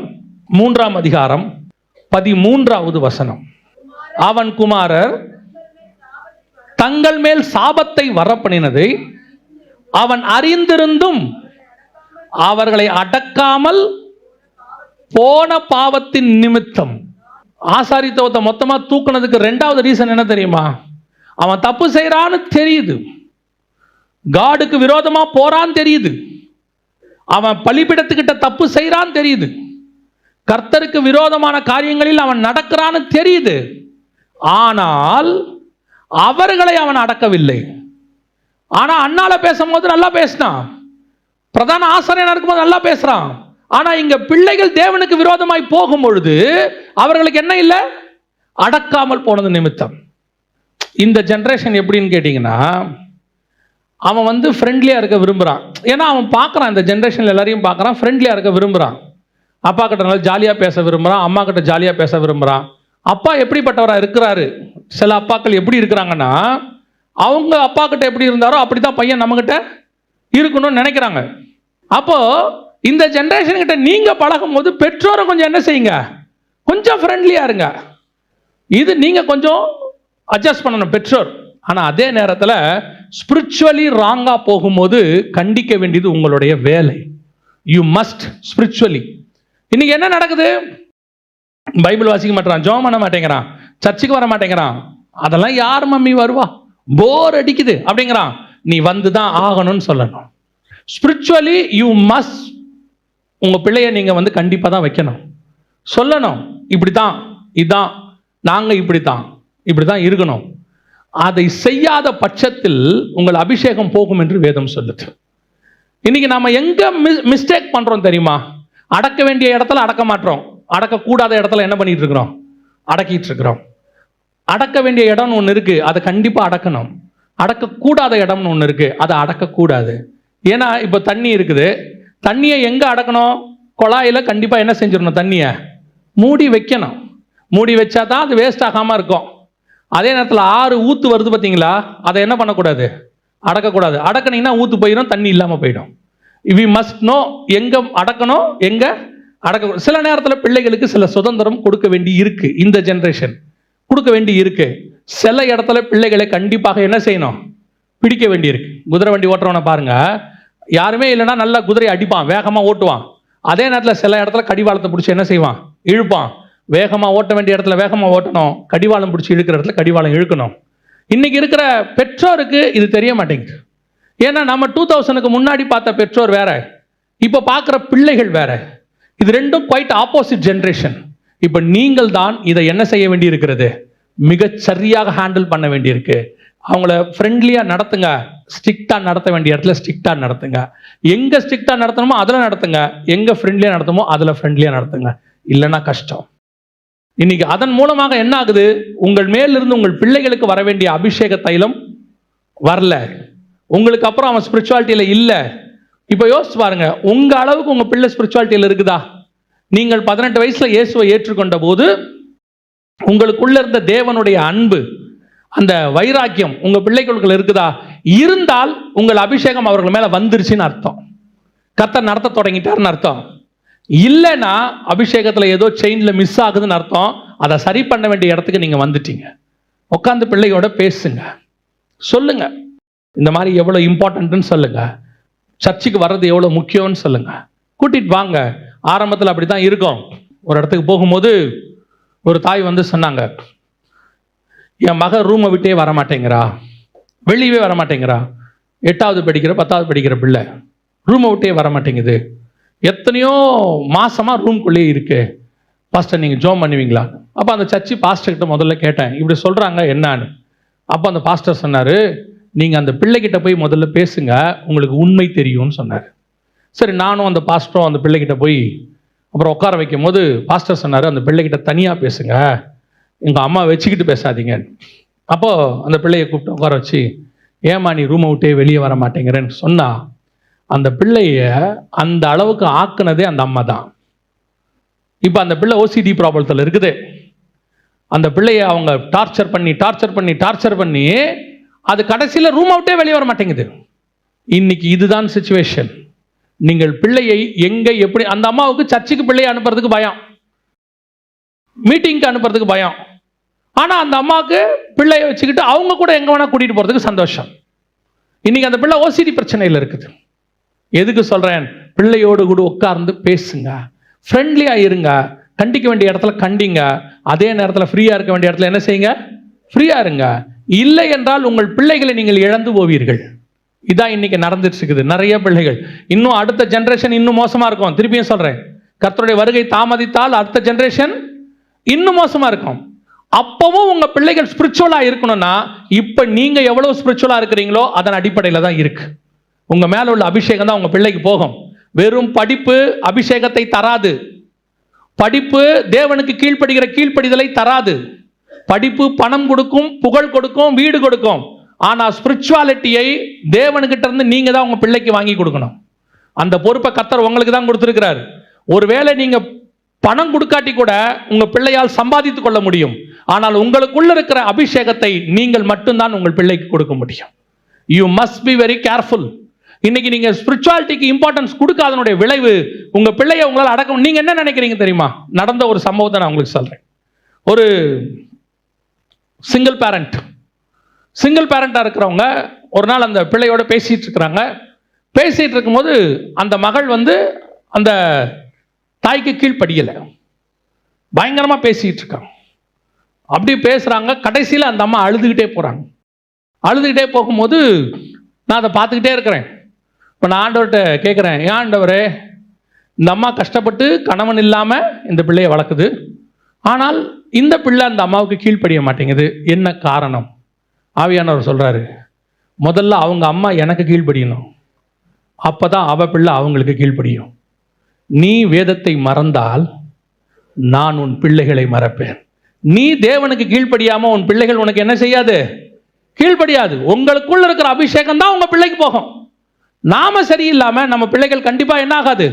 3ஆம் அதிகாரம் 13வது வசனம். அவன் குமாரர் தங்கள் மேல் சாபத்தை வரப்பண்ணினதை அவன் அறிந்திருந்தும் அவர்களை அடக்காமல் போன பாவத்தின் நிமித்தம். ஆசாரித்துவத்தை மொத்தமா தூக்குனதுக்கு ரெண்டாவது ரீசன் என்ன தெரியுமா? அவன் தப்பு செய்யறான்னு தெரியுது, காடுக்கு விரோதமா போறான்னு தெரியுது, அவன் பலிபீடத்துக்கிட்ட தப்பு செய்யறான்னு தெரியுது, கர்த்தருக்கு விரோதமான காரியங்களில் அவன் நடக்கிறான்னு தெரியுது. ஆனால் அவர்களை அவன் அடக்கவில்லை. ஆனா அண்ணால பேசும்போது நல்லா பேசினான், பிரதான ஆசாரியனா இருக்கும்போது நல்லா பேசுறான். ஆனா இங்க பிள்ளைகள் தேவனுக்கு விரோதமாய் போகும் பொழுது அவர்களுக்கு என்ன இல்லை? அடக்காமல் போனது நிமித்தம். இந்த ஜெனரேஷன் எப்படின்னு கேட்டீங்கன்னா, அவன் வந்து ஃப்ரெண்ட்லியா இருக்க விரும்புறான். ஏன்னா அவன் பார்க்கறான், இந்த ஜெனரேஷன்ல எல்லாரையும் பார்க்கறான், ஃப்ரெண்ட்லியா இருக்க விரும்புறான். அப்பா கிட்ட நல்லா ஜாலியா பேச விரும்புறான், அம்மா கிட்ட ஜாலியா பேச விரும்புறான். அப்பா எப்படிப்பட்டவரா இருக்கிறாரு? சில அப்பாக்கள் எப்படி இருக்கிறாங்கன்னா, அவங்க அப்பா கிட்ட எப்படி இருந்தாரோ அப்படித்தான் பையன் நம்ம கிட்ட இருக்கணும்னு நினைக்கிறாங்க. அப்போ இந்த ஜெனரேஷன் கிட்ட நீங்க பழகும் போது பெற்றோரை கொஞ்சம் என்ன செய்யுங்க, கொஞ்சம் ஃப்ரெண்ட்லியா இருங்க. இது நீங்க கொஞ்சம் அட்ஜஸ்ட் பண்ணணும் பெற்றோர். ஆனா அதே நேரத்தில் ஸ்பிரிச்சுவலி ராங்கா போகும்போது கண்டிக்க வேண்டியது உங்களுடைய வேலை. You must spiritually. இன்னைக்கு என்ன நடக்குது? பைபிள் வாசிக்க மாட்டேறான், ஜெபம் பண்ண மாட்டேங்கிறான், சர்ச்சுக்கு வர மாட்டேங்கிறான். அதெல்லாம் யார் மம்மி வருவா, போர் அடிக்குது அப்படிங்கிறான். நீ வந்து தான் ஆகணும்னு சொல்லணும். Spiritually you must. உங்க பிள்ளைய நீங்க வந்து கண்டிப்பா தான் வைக்கணும், சொல்லணும். இப்படித்தான், இதான் நாங்க இப்படித்தான் இருக்கணும். அதை செய்யாத பட்சத்தில் உங்கள் அபிஷேகம் போகும் என்று வேதம் சொல்லுது. இன்னைக்கு நாம எங்க மிஸ்டேக் பண்றோம் தெரியுமா? அடக்க வேண்டிய இடத்துல அடக்க மாட்டோம், அடக்கக்கூடாத இடத்துல என்ன பண்ணிட்டு இருக்கிறோம்? அடக்கிட்டு இருக்கிறோம். அடக்க வேண்டிய இடம்னு ஒன்று இருக்கு, அதை கண்டிப்பா அடக்கணும். அடக்கக்கூடாத இடம்னு ஒன்று இருக்கு, அதை அடக்கக்கூடாது. ஏன்னா இப்போ தண்ணி இருக்குது, தண்ணியை எங்க அடக்கணும்? குழாயில கண்டிப்பா என்ன செஞ்சிடணும்? தண்ணியை மூடி வைக்கணும். மூடி வச்சா தான் அது வேஸ்ட் ஆகாம இருக்கும். அதே நேரத்தில் ஆறு ஊத்து வருது பார்த்தீங்களா, அதை என்ன பண்ணக்கூடாது? அடக்கக்கூடாது. அடக்கினீங்கன்னா ஊத்து போயிடும், தண்ணி இல்லாமல் போயிடும். வி மஸ்ட் நோ எங்க அடக்கணும், எங்க அடக்க. சில நேரத்தில் பிள்ளைகளுக்கு சில சுதந்திரம் கொடுக்க வேண்டி இருக்கு, இந்த ஜெனரேஷன் கொடுக்க வேண்டி இருக்கு. சில இடத்துல பிள்ளைகளை கண்டிப்பாக என்ன செய்யணும்? பிடிக்க வேண்டி இருக்கு. குதிரை வண்டி ஓட்டுறவனை பாருங்க, யாருமே இல்லைன்னா நல்லா குதிரையை அடிப்பான், வேகமா ஓட்டுவான். அதே நேரத்தில் சில இடத்துல கடிவாளத்தை பிடிச்சி என்ன செய்வான்? இழுப்பான். வேகமா ஓட்ட வேண்டிய இடத்துல வேகமா ஓட்டணும், கடிவாளம் பிடிச்சி இழுக்கிற இடத்துல கடிவாளம் இழுக்கணும். இன்னைக்கு இருக்கிற பெற்றோருக்கு இது தெரிய மாட்டேங்குது. ஏன்னா நம்ம 2000க்கு முன்னாடி பார்த்த பெற்றோர் வேற, இப்ப பார்க்குற பிள்ளைகள் வேற. இது ரெண்டும் குவைட் ஆப்போசிட் ஜெனரேஷன். இப்ப நீங்கள் தான் இதை என்ன செய்ய வேண்டி இருக்கிறது? மிகச் சரியாக ஹேண்டில் பண்ண வேண்டியிருக்கு. அவங்கள ஃப்ரெண்ட்லியா நடத்துங்க, ஸ்ட்ரிக்டா நடத்த வேண்டிய இடத்துல ஸ்ட்ரிக்டா நடத்துங்க. எங்க ஸ்ட்ரிக்டா நடத்தணுமோ அதுல நடத்துங்க, எங்க ஃப்ரெண்ட்லியா நடத்தணுமோ அதுல ஃப்ரெண்ட்லியா நடத்துங்க. இல்லைன்னா கஷ்டம். இன்னைக்கு அதன் மூலமாக என்ன ஆகுது? உங்கள் மேலிருந்து உங்கள் பிள்ளைகளுக்கு வர வேண்டிய அபிஷேக தைலம் வரல, உங்களுக்கு அப்புறம் அவன் ஸ்பிரிச்சுவாலிட்டியில இல்ல. இப்ப யோசிச்சு பாருங்க, உங்க அளவுக்கு உங்க பிள்ளை ஸ்பிரிச்சுவாலிட்டியில இருக்குதா? நீங்கள் 18 வயசுல இயேசுவை ஏற்றுக்கொண்ட போது உங்களுக்குள்ள இருந்த தேவனுடைய அன்பு, அந்த வைராக்கியம் உங்க பிள்ளைகளுக்குள்ள இருக்குதா? இருந்தால் உங்கள் அபிஷேகம் அவர்கள் மேல வந்துருச்சுன்னு அர்த்தம், கர்த்தர் நடத்த தொடங்கிட்டாருன்னு அர்த்தம். இல்லைன்னா அபிஷேகத்துல ஏதோ செயின்ல மிஸ் ஆகுதுன்னு அர்த்தம். அதை சரி பண்ண வேண்டிய இடத்துக்கு நீங்க வந்துட்டீங்க. உட்காந்து பிள்ளையோட பேசுங்க, சொல்லுங்க இந்த மாதிரி எவ்வளவு இம்பார்ட்டன்ட்னு சொல்லுங்க, சர்ச்சுக்கு வர்றது எவ்வளவு முக்கியம்னு சொல்லுங்க, கூட்டிட்டு வாங்க. ஆரம்பத்தில் அப்படித்தான் இருக்கும். ஒரு இடத்துக்கு போகும்போது ஒரு தாய் வந்து சொன்னாங்க, என் மக ரூமை விட்டே வர மாட்டேங்கிறா, வெளியவே வர மாட்டேங்கிறா, 8வது படிக்கிற 10வது படிக்கிற பிள்ளை ரூமை விட்டே வர மாட்டேங்குது, எத்தனையோ மாசமா ரூம்குள்ளே இருக்கு, பாஸ்டர் நீங்க ஜோம் பண்ணுவீங்களா? அப்ப அந்த சர்ச்சு பாஸ்டர் கிட்ட முதல்ல கேட்டேன், இப்படி சொல்றாங்க என்னன்னு. அப்ப அந்த பாஸ்டர் சொன்னாரு, நீங்க அந்த பிள்ளைகிட்ட போய் முதல்ல பேசுங்க, உங்களுக்கு உண்மை தெரியும்னு சொன்னார். சரி, நானும் அந்த பாஸ்டரும் அந்த பிள்ளைகிட்ட போய் அப்புறம் உட்கார வைக்கும் போது பாஸ்டர் சொன்னாரு, அந்த பிள்ளைகிட்ட தனியா பேசுங்க, எங்க அம்மா வச்சுக்கிட்டு பேசாதீங்க. அப்போ அந்த பிள்ளையை கூப்பிட்டு உட்கார வச்சு, ஏமா நீ ரூமை விட்டே வெளியே வர மாட்டேங்கிறேன்னு சொன்னா, அந்த பிள்ளைய அந்த அளவுக்கு ஆக்குனதே அந்த அம்மா தான். இப்ப அந்த பிள்ளை ஓசிடி ப்ராப்ளத்தில் இருக்குது. அந்த பிள்ளைய அவங்க டார்ச்சர் பண்ணி அது கடைசியில் ரூம் அவுட்டே வெளியே வர மாட்டேங்குது. இன்னைக்கு இதுதான் சிச்சுவேஷன். நீங்கள் பிள்ளையை எங்க எப்படி, அந்த அம்மாவுக்கு சர்ச்சுக்கு பிள்ளையை அனுப்புறதுக்கு பயம், மீட்டிங்க்கு அனுப்புறதுக்கு பயம். ஆனால் அந்த அம்மாவுக்கு பிள்ளையை வச்சுக்கிட்டு அவங்க கூட எங்கே வேணால் கூட்டிகிட்டு போகிறதுக்கு சந்தோஷம். இன்றைக்கி அந்த பிள்ளை ஓசிடி பிரச்சனையில் இருக்குது. எதுக்கு சொல்கிறேன்? பிள்ளையோடு கூட உட்கார்ந்து பேசுங்க, ஃப்ரெண்ட்லியாக இருங்க, கண்டிக்க வேண்டிய இடத்துல கண்டிங்க, அதே நேரத்தில் ஃப்ரீயாக இருக்க வேண்டிய இடத்துல என்ன செய்யுங்க? ஃப்ரீயாக இருங்க. இல்லை என்றால் உங்கள் பிள்ளைகளை நீங்கள் இழந்து போவீர்கள். இதான் இன்னைக்கு நடந்துட்டு இருக்குது. நிறைய பிள்ளைகள், இன்னும் அடுத்த ஜென்ரேஷன் இன்னும் மோசமாக இருக்கும். திருப்பியும் சொல்கிறேன், கர்த்தருடைய வருகை தாமதித்தால் அடுத்த ஜென்ரேஷன் இன்னும் மோசமாக இருக்கும். அப்பவும் உங்கள் பிள்ளைகள் ஸ்பிரிச்சுவலாக இருக்கணும்னா இப்போ நீங்கள் எவ்வளோ ஸ்பிரிச்சுவலாக இருக்கிறீங்களோ அதன் அடிப்படையில் தான் இருக்கு. உங்கள் மேலே உள்ள அபிஷேகம் தான் உங்கள் பிள்ளைக்கு போகும். வெறும் படிப்பு அபிஷேகத்தை தராது. படிப்பு தேவனுக்கு கீழ்ப்படுகிற கீழ்ப்படிதலை தராது. படிப்பு பணம் கொடுக்கும், புகழ் கொடுக்கும், வீடு கொடுக்கும். ஆனால் ஸ்பிரிச்சுவாலிட்டியை தேவனுக்கிட்ட இருந்து நீங்க தான் உங்க பிள்ளைக்கு வாங்கி கொடுக்கணும். அந்த பொறுப்பை கர்த்தர் உங்களுக்கு தான் கொடுத்திருக்கிறார். ஒருவேளை நீங்க பணம் கொடுக்காட்டி கூட உங்க பிள்ளையால் சம்பாதித்துக் கொள்ள முடியும். ஆனால் உங்களுக்குள்ள இருக்கிற அபிஷேகத்தை நீங்கள் மட்டும்தான் உங்கள் பிள்ளைக்கு கொடுக்க முடியும். You must be very careful. இன்னைக்கு நீங்க ஸ்பிரிச்சுவாலிட்டிக்கு இம்பார்ட்டன்ஸ் கொடுக்காதனுடைய விளைவு உங்க பிள்ளையை உங்களால் அடக்க. நீங்க என்ன நினைக்கிறீங்க தெரியுமா? நடந்த ஒரு சம்பவத்தை நான் உங்களுக்கு சொல்றேன். ஒரு சிங்கிள் பேரண்டா இருக்கிறவங்க ஒரு நாள் அந்த பிள்ளையோட பேசிட்டு இருக்கிறாங்க. பேசிட்டு இருக்கும்போது அந்த மகள் அந்த தாய்க்கு கீழ்ப்படியலை, பயங்கரமா பேசிட்டு இருக்காங்க. அப்படி பேசுறாங்க. கடைசியில் அந்த அம்மா அழுதுகிட்டே போறாங்க. அழுதுகிட்டே போகும்போது நான் அதை பார்த்துக்கிட்டே இருக்கிறேன். இப்போ நான் ஆண்டவர்கிட்ட கேட்குறேன், ஏன் ஆண்டவரே, இந்த அம்மா கஷ்டப்பட்டு கணவன் இல்லாமல் இந்த பிள்ளையை வளர்க்குது, ஆனால் இந்த பிள்ளை அந்த அம்மாவுக்கு கீழ்ப்படிய மாட்டேங்குது, என்ன காரணம்? ஆவியானவர் சொல்கிறாரு, முதல்ல அவங்க அம்மா எனக்கு கீழ்ப்படியணும், அப்போ தான் அவ பிள்ளை அவங்களுக்கு கீழ்ப்படியும். நீ வேதத்தை மறந்தால் நான் உன் பிள்ளைகளை மறப்பேன். நீ தேவனுக்கு கீழ்ப்படியாமல் உன் பிள்ளைகள் உனக்கு என்ன செய்யாது? கீழ்ப்படியாது. உங்களுக்குள்ள இருக்கிற அபிஷேகம் தான் உங்க பிள்ளைக்கு போகும். நாம சரியில்லாமல் நம்ம பிள்ளைகள் கண்டிப்பாக என்ன ஆகாது?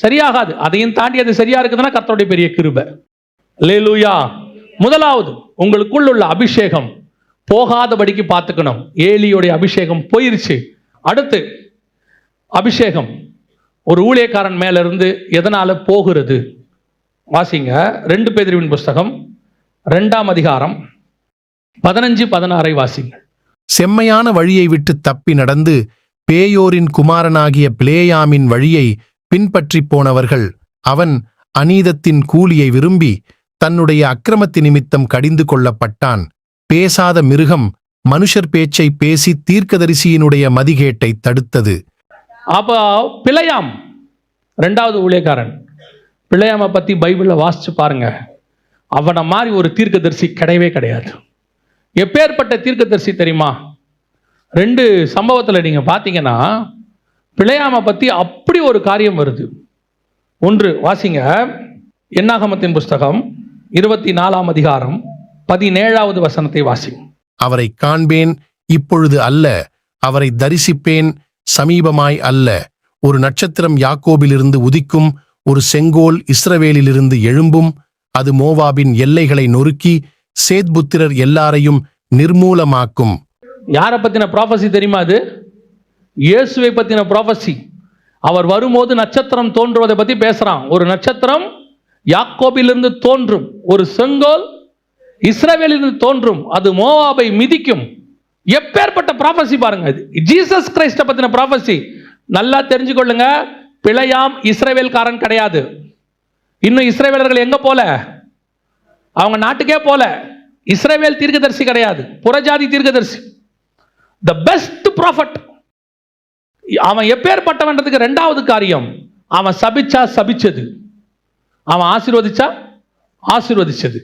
சரியாகாது. அதையும் தாண்டி அது சரியா இருக்குதுன்னா கர்த்தருடைய பெரிய கிருபை. அல்லேலூயா. முதலாவது, உங்களுக்குள்ள உள்ள அபிஷேகம் போகாதபடிக்கு பார்த்துக்கணும். ஏலியோடைய அபிஷேகம் போயிருச்சு. அடுத்து, அபிஷேகம் ஒரு ஊழியக்காரன் மேல இருந்து எதனால போகிறது? வாசிங்க 2 பேதுருவின் புஸ்தகம் 2ஆம் அதிகாரம் 15-16 வாசிங்க. செம்மையான வழியை விட்டு தப்பி நடந்து பேயோரின் குமாரனாகிய பிலேயாமின் வழியை பின்பற்றி போனவர்கள். அவன் அநீதத்தின் கூலியை விரும்பி தன்னுடைய அக்கிரமத்து நிமித்தம் கடிந்து கொள்ளப்பட்டான். பேசாத மிருகம் மனுஷர் பேச்சை பேசி தீர்க்கதரிசியினுடைய மதிகேட்டை தடுத்தது. அப்போ பிலேயாம் 2வது ஊழியக்காரன். பிலேயாமை பற்றி பைபிளில் வாசிச்சு பாருங்க. அவனை மாதிரி ஒரு தீர்க்கதரிசி கிடையவே கிடையாது. எப்பேற்பட்ட தீர்க்கதரிசி தெரியுமா? 2 சம்பவத்தில் நீங்கள் பார்த்தீங்கன்னா பிலேயாமை பற்றி அப்படி ஒரு காரியம் வருது. ஒன்று வாசிங்க, என்னாகமத்தின் புஸ்தகம் 24ஆம் அதிகாரம் 17வது வசனத்தை வாசிங்க. அவரை காண்பேன், இப்பொழுது அல்ல; அவரை தரிசிப்பேன், சமீபமாய் அல்ல. ஒரு நட்சத்திரம் யாக்கோபிலிருந்து உதிக்கும், ஒரு செங்கோல் இஸ்ரவேலிலிருந்து எழும்பும். அது மோவாபின் எல்லைகளை நொறுக்கி சேத்புத்திரர் எல்லாரையும் நிர்மூலமாக்கும். யாரை பத்தின ப்ராபசி தெரியுமா? அது இயேசுவை பத்தின ப்ராபசி. அவர் வரும்போது நட்சத்திரம் தோன்றுவதை பத்தி பேசுறான். ஒரு நட்சத்திரம் யாக்கோபிலிருந்து தோன்றும், ஒரு செங்கோல் இஸ்ரவேலிலிருந்து தோன்றும், அது மோவாபை மிதிக்கும். எப்பேற்பட்ட ப்ராபசி பாருங்க. ஜீசஸ் கிரைஸ்ட பத்தின ப்ராபசி. நல்லா தெரிஞ்சுக்கொள்ளுங்க, பிலேயாம் இஸ்ரவேல்காரன் கிடையாது. இன்னும் இஸ்ரவேலர்கள் எங்க போல? அவங்க நாட்டுக்கே போல. இஸ்ரவேல் தீர்க்கதரிசி கிடையாது, புறஜாதி தீர்க்கதரிசி. The best prophet. அவன் எப்பேற்பட்டவன்றதுக்கு 2வது காரியம், அவன் சபிச்சா சபிச்சது, அவன் ஆசீர்வதிச்சா ஆசீர்வதிச்சது.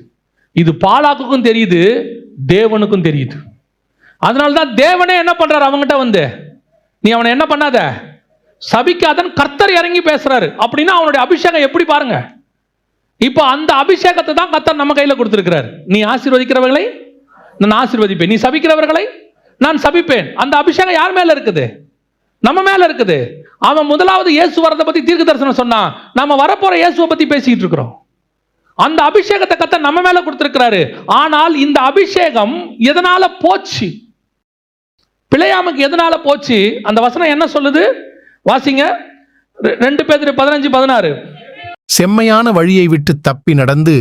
இது பாலாக்குக்கும் தெரியுது, தேவனுக்கும் தெரியுது. அதனால்தான் தேவனே என்ன பண்றாரு அவங்ககிட்ட நீ அவனை என்ன பண்ணாத, சபிக்காதன் கர்த்தர் இறங்கி பேசுறாரு. அப்படின்னா அவனுடைய அபிஷேகம் எப்படி பாருங்க. இப்போ அந்த அபிஷேகத்தை தான் கர்த்தர் நம்ம கையில் கொடுத்திருக்கிறார். நீ ஆசீர்வதிக்கிறவர்களை நான் ஆசீர்வதிப்பேன், நீ சபிக்கிறவர்களை நான் சபிப்பேன். அந்த அபிஷேகம் யார் மேல இருக்குது? நம்ம மேல இருக்குது. அவன் முதலாவது இயேசு வரதை பத்தி தீர்க்க தரிசனம் சொன்னான். நம்ம வரப்போற இயேசுவை பத்தி பேசிட்டு இருக்கிறோம். அந்த அபிஷேகத்தை கர்த்தர் நம்ம மேல கொடுத்திருக்கிறாரு. ஆனால் இந்த அபிஷேகம் எதனால போச்சு? பிலேயாமுக்கு எதனால போச்சு? அந்த வசனம் என்ன சொல்லுது? வாசிங்க 2 பேதுரு 15-16. செம்மையான வழியை விட்டு தப்பி நடந்து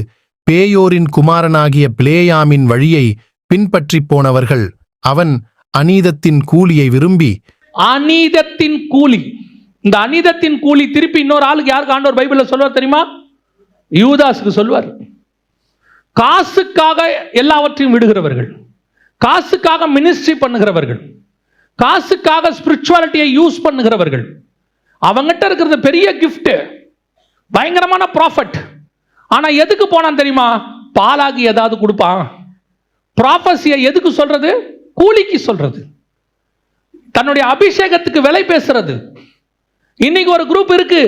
பேயோரின் குமாரனாகிய பிலேயாமின் வழியை பின்பற்றிப் போனவர்கள். அவன் அநீதத்தின் கூலியை விரும்பி, அநீதத்தின் கூலி. இந்த அநீதத்தின் கூலி திருப்பி இன்னொரு ஆளுக்கு யாருக்கு ஆண்டவர் பைபிள்ல சொல்வார் தெரியுமா? யூதாஸுக்கு சொல்வார். காசுக்காக எல்லாவற்றையும் விடுகிறவர்கள், காசுக்காக மினிஸ்ட்ரி பண்ணுகிறவர்கள், காசுக்காக ஸ்பிரிச்சுவாலிட்டியை யூஸ் பண்ணுகிறவர்கள், அவங்ககிட்ட இருக்கிறது பெரிய கிஃப்ட், பயங்கரமான ப்ராஃபிட். ஆனா எதுக்கு போனான் தெரியுமா? பாலாகி ஏதாவது கொடுப்பான். ப்ராஃபஸியை எதுக்கு சொல்றது? கூலிக்கு சொல்றது, தன்னுடைய அபிஷேகத்துக்கு விலை பேசுறது. இன்னைக்கு ஒரு குரூப் இருக்கு,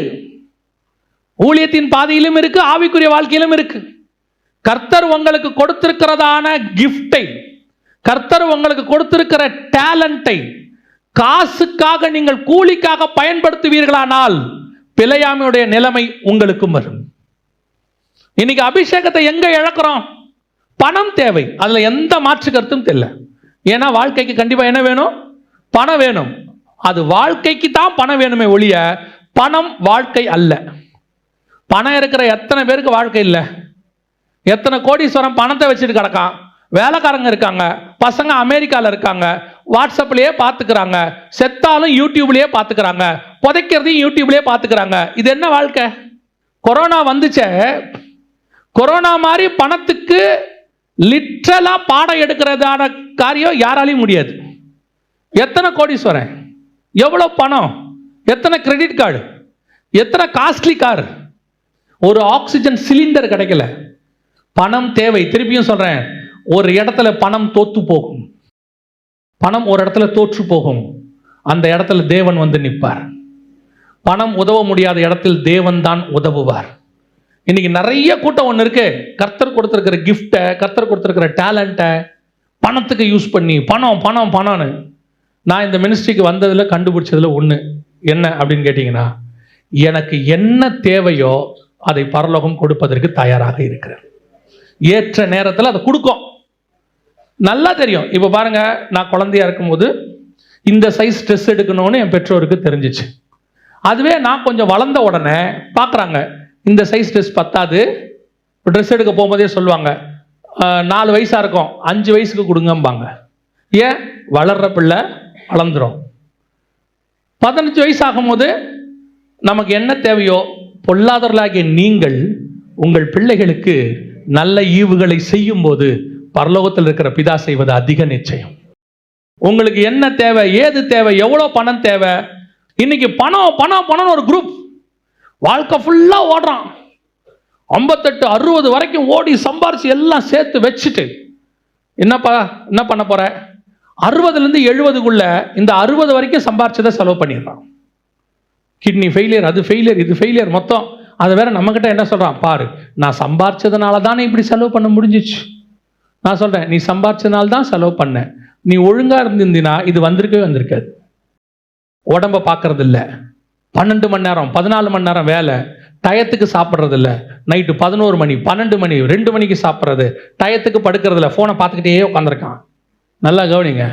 ஊழியத்தின் பாதையிலும் இருக்கு, ஆவிக்குரிய வாழ்க்கையிலும் இருக்கு. கர்த்தர் உங்களுக்கு கொடுத்திருக்கிறதான கிஃப்டை, கர்த்தர் உங்களுக்கு கொடுத்திருக்கிற டேலண்டை காசுக்காக நீங்கள் கூலிக்காக பயன்படுத்துவீர்களானால் பிலேயாமியுடைய நிலைமை உங்களுக்கும் வரும். இன்னைக்கு அபிஷேகத்தை எங்க இழக்கிறோம்? பணம் தேவை, அதுல எந்த மாற்று கருத்தும் தெரியல. ஏன்னா வாழ்க்கைக்கு கண்டிப்பா என்ன வேணும்? பணம் வேணும். அது வாழ்க்கைக்கு தான் பணம் வேணுமே ஒழிய பணம் வாழ்க்கை அல்ல. பணம் இருக்கிற எத்தனை பேருக்கு வாழ்க்கை இல்லை? எத்தனை கோடீஸ்வரன் பணத்தை வச்சுட்டு கிடக்கான், வேலைக்காரங்க இருக்காங்க, பசங்க அமெரிக்காவில் இருக்காங்க, வாட்ஸ்அப்லயே பார்த்துக்கிறாங்க, செத்தாலும் யூடியூப்லயே பார்த்துக்கிறாங்க, புதைக்கிறதையும் யூடியூப்லயே பார்த்துக்கிறாங்க. இது என்ன வாழ்க்கை? கொரோனா வந்துச்சே, கொரோனா மாதிரி பணத்துக்கு லிட்ரலா பாடம் எடுக்கிறதான காரியம் யாராலையும் முடியாது. எத்தனை கோடீஸ்வரன், எவ்வளவு பணம், எத்தனை கிரெடிட் கார்டு, எத்தனை காஸ்ட்லி கார், ஒரு ஆக்சிஜன் சிலிண்டர் கிடைக்கல. பணம் தேவை. திருப்பியும் சொல்றேன், ஒரு இடத்துல பணம் தோத்து போகும், பணம் ஒரு இடத்துல தோற்று போகும், அந்த இடத்துல தேவன் வந்து நிற்பார். பணம் உதவ முடியாத இடத்தில் தேவன் தான் உதவுவார். இன்னைக்கு நிறைய கூட்டம் ஒன்று இருக்கு, கர்த்தர் கொடுத்திருக்கிற கிஃப்டை, கர்த்தர் கொடுத்திருக்கிற டேலண்ட்டை பணத்துக்கு யூஸ் பண்ணி பணம் பணம் பணம்னு. நான் இந்த மினிஸ்ட்ரிக்கு வந்ததில் கண்டுபிடிச்சதுல ஒன்று என்ன அப்படின்னு கேட்டிங்கன்னா, எனக்கு என்ன தேவையோ அதை பரலோகம் கொடுப்பதற்கு தயாராக இருக்கிறேன். ஏற்ற நேரத்தில் அதை கொடுக்கும். நல்லா தெரியும். இப்போ பாருங்க, நான் குழந்தையா இருக்கும்போது இந்த சைஸ் ட்ரெஸ் எடுக்கணும்னு என் பெற்றோருக்கு தெரிஞ்சிச்சு. அதுவே நான் கொஞ்சம் வளர்ந்த உடனே பார்க்குறாங்க, இந்த சைஸ் ட்ரெஸ் பத்தாது. ட்ரெஸ் எடுக்க போகும்போதே சொல்லுவாங்க, 4 வயசாக இருக்கும், 5 வயசுக்கு கொடுங்கம்பாங்க. ஏன்? வளர்ற பிள்ளை வளர்ந்துடும். 15 வயசு ஆகும்போது நமக்கு என்ன தேவையோ, பொல்லாதவர்களாகிய நீங்கள் உங்கள் பிள்ளைகளுக்கு நல்ல ஈவுகளை செய்யும் போது பரலோகத்தில் இருக்கிற பிதா செய்வது அதிக நிச்சயம். உங்களுக்கு என்ன தேவை, ஏது தேவை, எவ்வளோ பணம் தேவை? இன்னைக்கு பணம் பணம் பணம் ஒரு குரூப் வாழ்க்கை ஃபுல்லா ஓடுறான். 58 60 வரைக்கும் ஓடி சம்பாரிச்சு எல்லாம் சேர்த்து வச்சுட்டு என்ன பண்ண போற? 60லேருந்து 70க்குள்ள இந்த 60 வரைக்கும் சம்பாரிச்சதை செலவு பண்ணிடுறான். கிட்னி ஃபெயிலியர், அது ஃபெயிலியர், இது ஃபெயிலியர், மொத்தம். அதை வேற நம்மகிட்ட என்ன சொல்றான்? பாரு, நான் சம்பாரிச்சதுனால தானே இப்படி செலவு பண்ண முடிஞ்சிச்சு. நான் சொல்றேன், நீ சம்பாரிச்சதுனால தான் செலவு பண்ண. நீ ஒழுங்கா இருந்திருந்தீனா இது வந்திருக்காது. உடம்ப பார்க்கறது இல்லை, 12 மணி நேரம் 14 மணி நேரம் வேலை, டயத்துக்கு சாப்பிட்றது இல்லை, நைட்டு 11 மணி 12 மணி 2 மணிக்கு சாப்பிட்றது, டயத்துக்கு படுக்கிறது இல்லை, ஃபோனை பார்த்துக்கிட்டே உட்காந்துருக்கான். நல்லா கவனிங்க,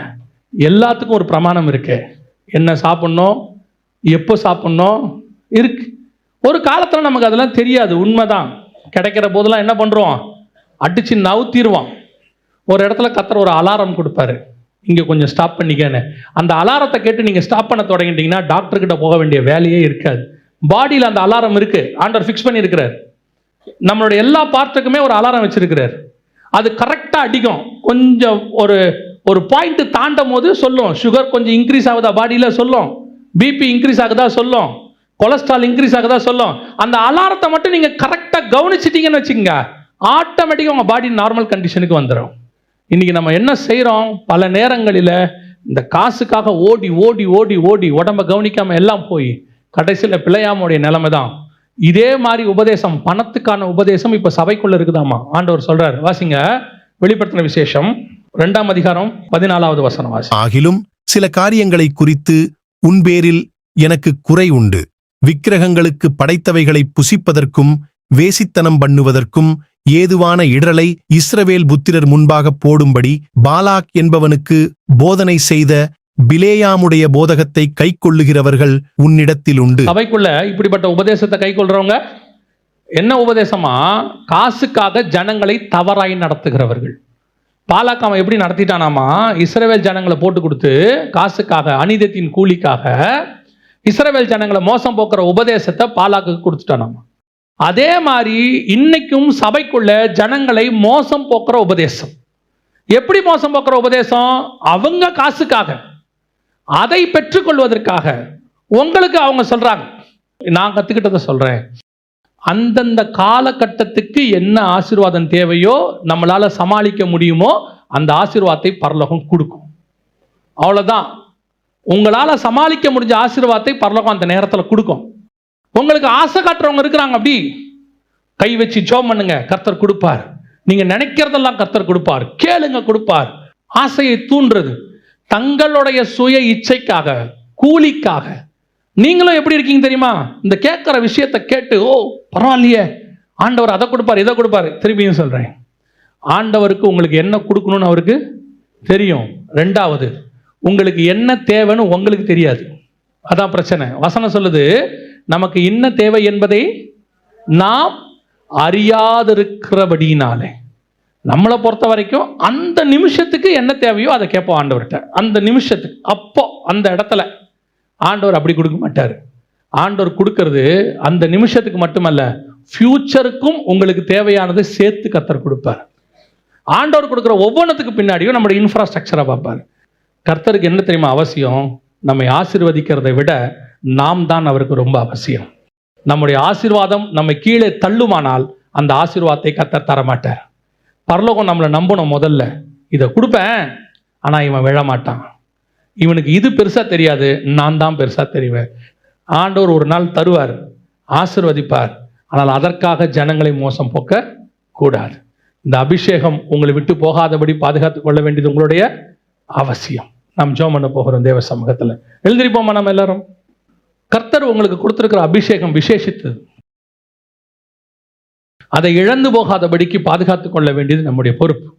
எல்லாத்துக்கும் ஒரு பிரமாணம் இருக்கு. என்ன சாப்பிட்ணும், எப்போ சாப்பிட்ணும் இருக்கு. ஒரு காலத்தில் நமக்கு அதெல்லாம் தெரியாது, உண்மைதான். கிடைக்கிற போதெல்லாம் என்ன பண்ணுறோம்? அடிச்சு நவுத்திடுவோம். ஒரு இடத்துல கர்த்தர் ஒரு அலாரம் கொடுப்பாரு, இங்கே கொஞ்சம் ஸ்டாப் பண்ணிக்கன்னு. அந்த அலாரத்தை கேட்டு நீங்கள் ஸ்டாப் பண்ண தொடங்கிட்டீங்கன்னா டாக்டர்கிட்ட போக வேண்டிய வேலையே இருக்காது. பாடியில் அந்த அலாரம் இருக்கு, ஆண்டவர் ஃபிக்ஸ் பண்ணியிருக்கிறார். நம்மளோட எல்லா பார்ட்டுக்குமே ஒரு அலாரம் வச்சிருக்கிறார். அது கரெக்டாக அடிக்கும். கொஞ்சம் ஒரு பாயிண்ட் தாண்டும் போது சொல்லும், சுகர் கொஞ்சம் இன்க்ரீஸ் ஆகுதா பாடியில் சொல்லும், பிபி இன்க்ரீஸ் ஆகுதா சொல்லும், கொலஸ்ட்ரால் இன்க்ரீஸ் ஆகுதா சொல்லும். அந்த அலாரத்தை மட்டும் நீங்கள் கரெக்டாக கவனிச்சிட்டீங்கன்னு வச்சுக்கோங்க, ஆட்டோமேட்டிக்காக உங்கள் பாடி நார்மல் கண்டிஷனுக்கு வந்துடும். இன்னைக்கு நம்ம என்ன செய்கிறோம்? பல நேரங்களில் இந்த காசுக்காக ஓடி ஓடி ஓடி ஓடி உடம்ப கவனிக்காம எல்லாம் போய் கடைசியில் பிழையாமுடைய நிலைமை தான். இதே மாதிரி உபதேசம், பணத்துக்கான உபதேசம் இப்ப சபைக்குள்ள இருக்குதாமா. ஆண்டவர் சொல்றார், வாசிங்க வெளிப்படுத்தின விசேஷம் 2ஆம் அதிகாரம் 14வது வசனம் வாசி. ஆகிலும் சில காரியங்களை குறித்து உன்பேரில் எனக்கு குறை உண்டு. விக்கிரகங்களுக்கு படைத்தவைகளை புசிப்பதற்கும் வேசித்தனம் பண்ணுவதற்கும் ஏதுவான இடரலை இஸ்ரவேல் புத்திரர் முன்பாக போடும்படி பாலாக் என்பவனுக்கு போதனை செய்த பிலேயாமுடைய போதகத்தை கைக்கொள்ளுகிறவர்கள் உன்னிடத்தில் உண்டு. சபைக்குள்ள இப்படிப்பட்ட உபதேசத்தை கைக்கொள்றவங்க என்ன உபதேசமா? காசுக்காக ஜனங்களை தவறாய் நடத்துகிறவர்கள். பாலாக் அவன் எப்படி நடத்திட்டானாமா? இஸ்ரவேல் ஜனங்களை போட்டு கொடுத்து காசுக்காக, அநீதத்தின் கூலிக்காக இஸ்ரவேல் ஜனங்களை மோசம் போக்குற உபதேசத்தை பாலாக்கு கொடுத்துட்டானாமா. அதே மாதிரி இன்னைக்கும் சபைக்குள்ள ஜனங்களை மோசம் போக்குற உபதேசம். எப்படி மோசம் போக்குற உபதேசம்? அவங்க காசுக்காக, அதை பெற்றுக்கொள்வதற்காக உங்களுக்கு அவங்க சொல்றாங்க. நான் கத்துக்கிட்டதை சொல்றேன். அந்தந்த காலகட்டத்துக்கு என்ன ஆசீர்வாதம் தேவையோ, நம்மளால சமாளிக்க முடியுமோ, அந்த ஆசீர்வாதத்தை பரலோகம் கொடுக்கும். அவ்வளவுதான். உங்களால சமாளிக்க முடிஞ்ச ஆசீர்வாதத்தை பரலோகம் அந்த நேரத்தில் கொடுக்கும். உங்களுக்கு ஆசை காட்டுறவங்க இருக்கிறாங்க, அப்படி கை வச்சு ஜெபம் பண்ணுங்க, கர்த்தர் கொடுப்பார். நீங்க நினைக்கிறதெல்லாம் கர்த்தர் கொடுப்பார். கேளுங்க, கொடுப்பார். ஆசையை தூண்டுறது தங்களுடைய சுய இச்சைக்காக, கூலிக்காக. நீங்களும் எப்படி இருக்கீங்க தெரியுமா? இந்த கேட்கிற விஷயத்தை கேட்டு, ஓ பரவாயில்லையே, ஆண்டவர் அதை கொடுப்பார், இதை கொடுப்பார். திரும்பியும் சொல்றேன், ஆண்டவருக்கு உங்களுக்கு என்ன கொடுக்கணும்னு அவருக்கு தெரியும். ரெண்டாவது, உங்களுக்கு என்ன தேவைன்னு உங்களுக்கு தெரியாது. அதான் பிரச்சனை. வசனம் சொல்லுது, நமக்கு என்ன தேவை என்பதை நாம் அறியாதிருக்கிறபடினாலே. நம்மளை பொறுத்த வரைக்கும் அந்த நிமிஷத்துக்கு என்ன தேவையோ அதை கேட்போம் ஆண்டவர்கிட்ட. அந்த நிமிஷத்துக்கு, அப்போ அந்த இடத்துல. ஆண்டவர் அப்படி கொடுக்க மாட்டார். ஆண்டவர் கொடுக்கறது அந்த நிமிஷத்துக்கு மட்டுமல்ல, ஃபியூச்சருக்கும் உங்களுக்கு தேவையானதை சேர்த்து கர்த்தர் கொடுப்பார். ஆண்டவர் கொடுக்குற ஒவ்வொன்றத்துக்கு பின்னாடியும் நம்முடைய இன்ஃப்ராஸ்ட்ரக்சரை பார்ப்பார். கர்த்தருக்கு என்ன தெரியுமா அவசியம்? நம்மை ஆசீர்வதிக்கிறதை விட நாம் தான் அவருக்கு ரொம்ப அவசியம். நம்முடைய ஆசீர்வாதம் நம்மை கீழே தள்ளுமானால் அந்த ஆசீர்வாதத்தை கர்த்தர் தரமாட்டார். பரலோகம் நம்மளை நம்பணும். முதல்ல இதை கொடுப்பேன், ஆனால் இவன் விழமாட்டான், இவனுக்கு இது பெருசா தெரியாது, நான் தான் பெருசா தெரிவேன். ஆண்டவர் ஒரு நாள் தருவார், ஆசீர்வதிப்பார். ஆனால் அதற்காக ஜனங்களை மோசம் போக்க கூடாது. இந்த அபிஷேகம் உங்களை விட்டு போகாதபடி பாதுகாத்துக் கொள்ள வேண்டியது உங்களுடைய அவசியம். நாம் ஜெபம் பண்ண போகிறோம் தேவ சமூகத்தில். எழுந்திருப்போமா நம்ம எல்லாரும்? கர்த்தர் உங்களுக்கு கொடுத்திருக்கிற அபிஷேகம் விசேஷித்தது. அதை இழந்து போகாதபடிக்கு பாதுகாத்துக் கொள்ள வேண்டியது நம்முடைய பொறுப்பு.